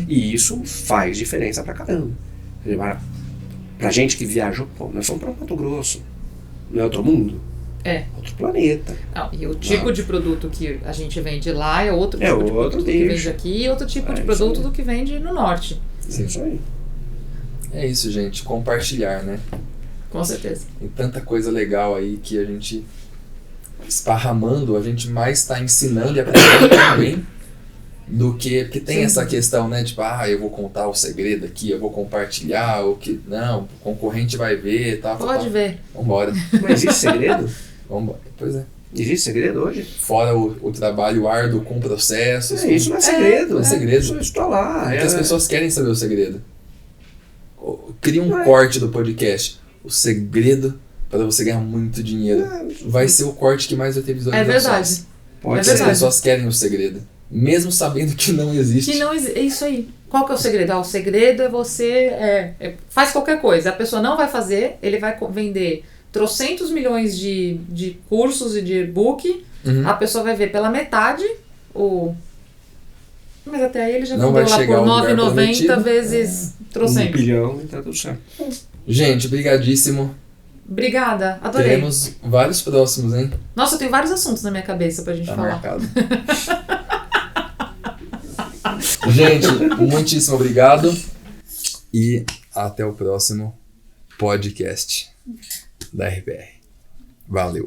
E isso faz diferença pra caramba. Pra gente que viaja, nós fomos para Mato Grosso. Não é outro mundo? Outro planeta.
Não, e o tipo de produto que a gente vende lá é outro tipo de
outro
produto que vende aqui e outro tipo de produto do que vende no norte.
É isso aí.
É isso, gente. Compartilhar, né?
Com certeza.
Tem tanta coisa legal aí que a gente esparramando, a gente mais está ensinando e aprendendo também do que... Porque tem essa questão, né? Tipo, eu vou contar o segredo aqui, eu vou compartilhar, ou que... Não, o concorrente vai ver, tá?
Pode ver.
Vambora.
Mas existe segredo?
Vambora. Pois é.
Existe segredo hoje?
Fora o trabalho árduo com processos.
Isso não é segredo.
Não é segredo.
Isso está lá.
Porque as pessoas querem saber o segredo. Cria um corte do podcast. O segredo para você ganhar muito dinheiro. Vai ser o corte que mais vai ter visualizações.
É verdade.
Pode
É
ser.
As
verdade.
pessoas querem o segredo. Mesmo sabendo que não existe.
É isso aí. Qual que é o segredo? O segredo é você... faz qualquer coisa. A pessoa não vai fazer, ele vai vender trocentos milhões de cursos e de e-book. A pessoa vai ver pela metade Mas até aí ele já
Não
vendeu
vai
lá
chegar
por
ao lugar
9,90
prometido.
vezes
1
trocentos.
bilhão e tá tudo certo.
Gente, brigadíssimo.
Obrigada, adorei.
Teremos vários próximos, hein?
Nossa, eu tenho vários assuntos na minha cabeça pra gente
Tá
falar.
marcado. Gente, muitíssimo obrigado. E até o próximo podcast da RPR. Valeu.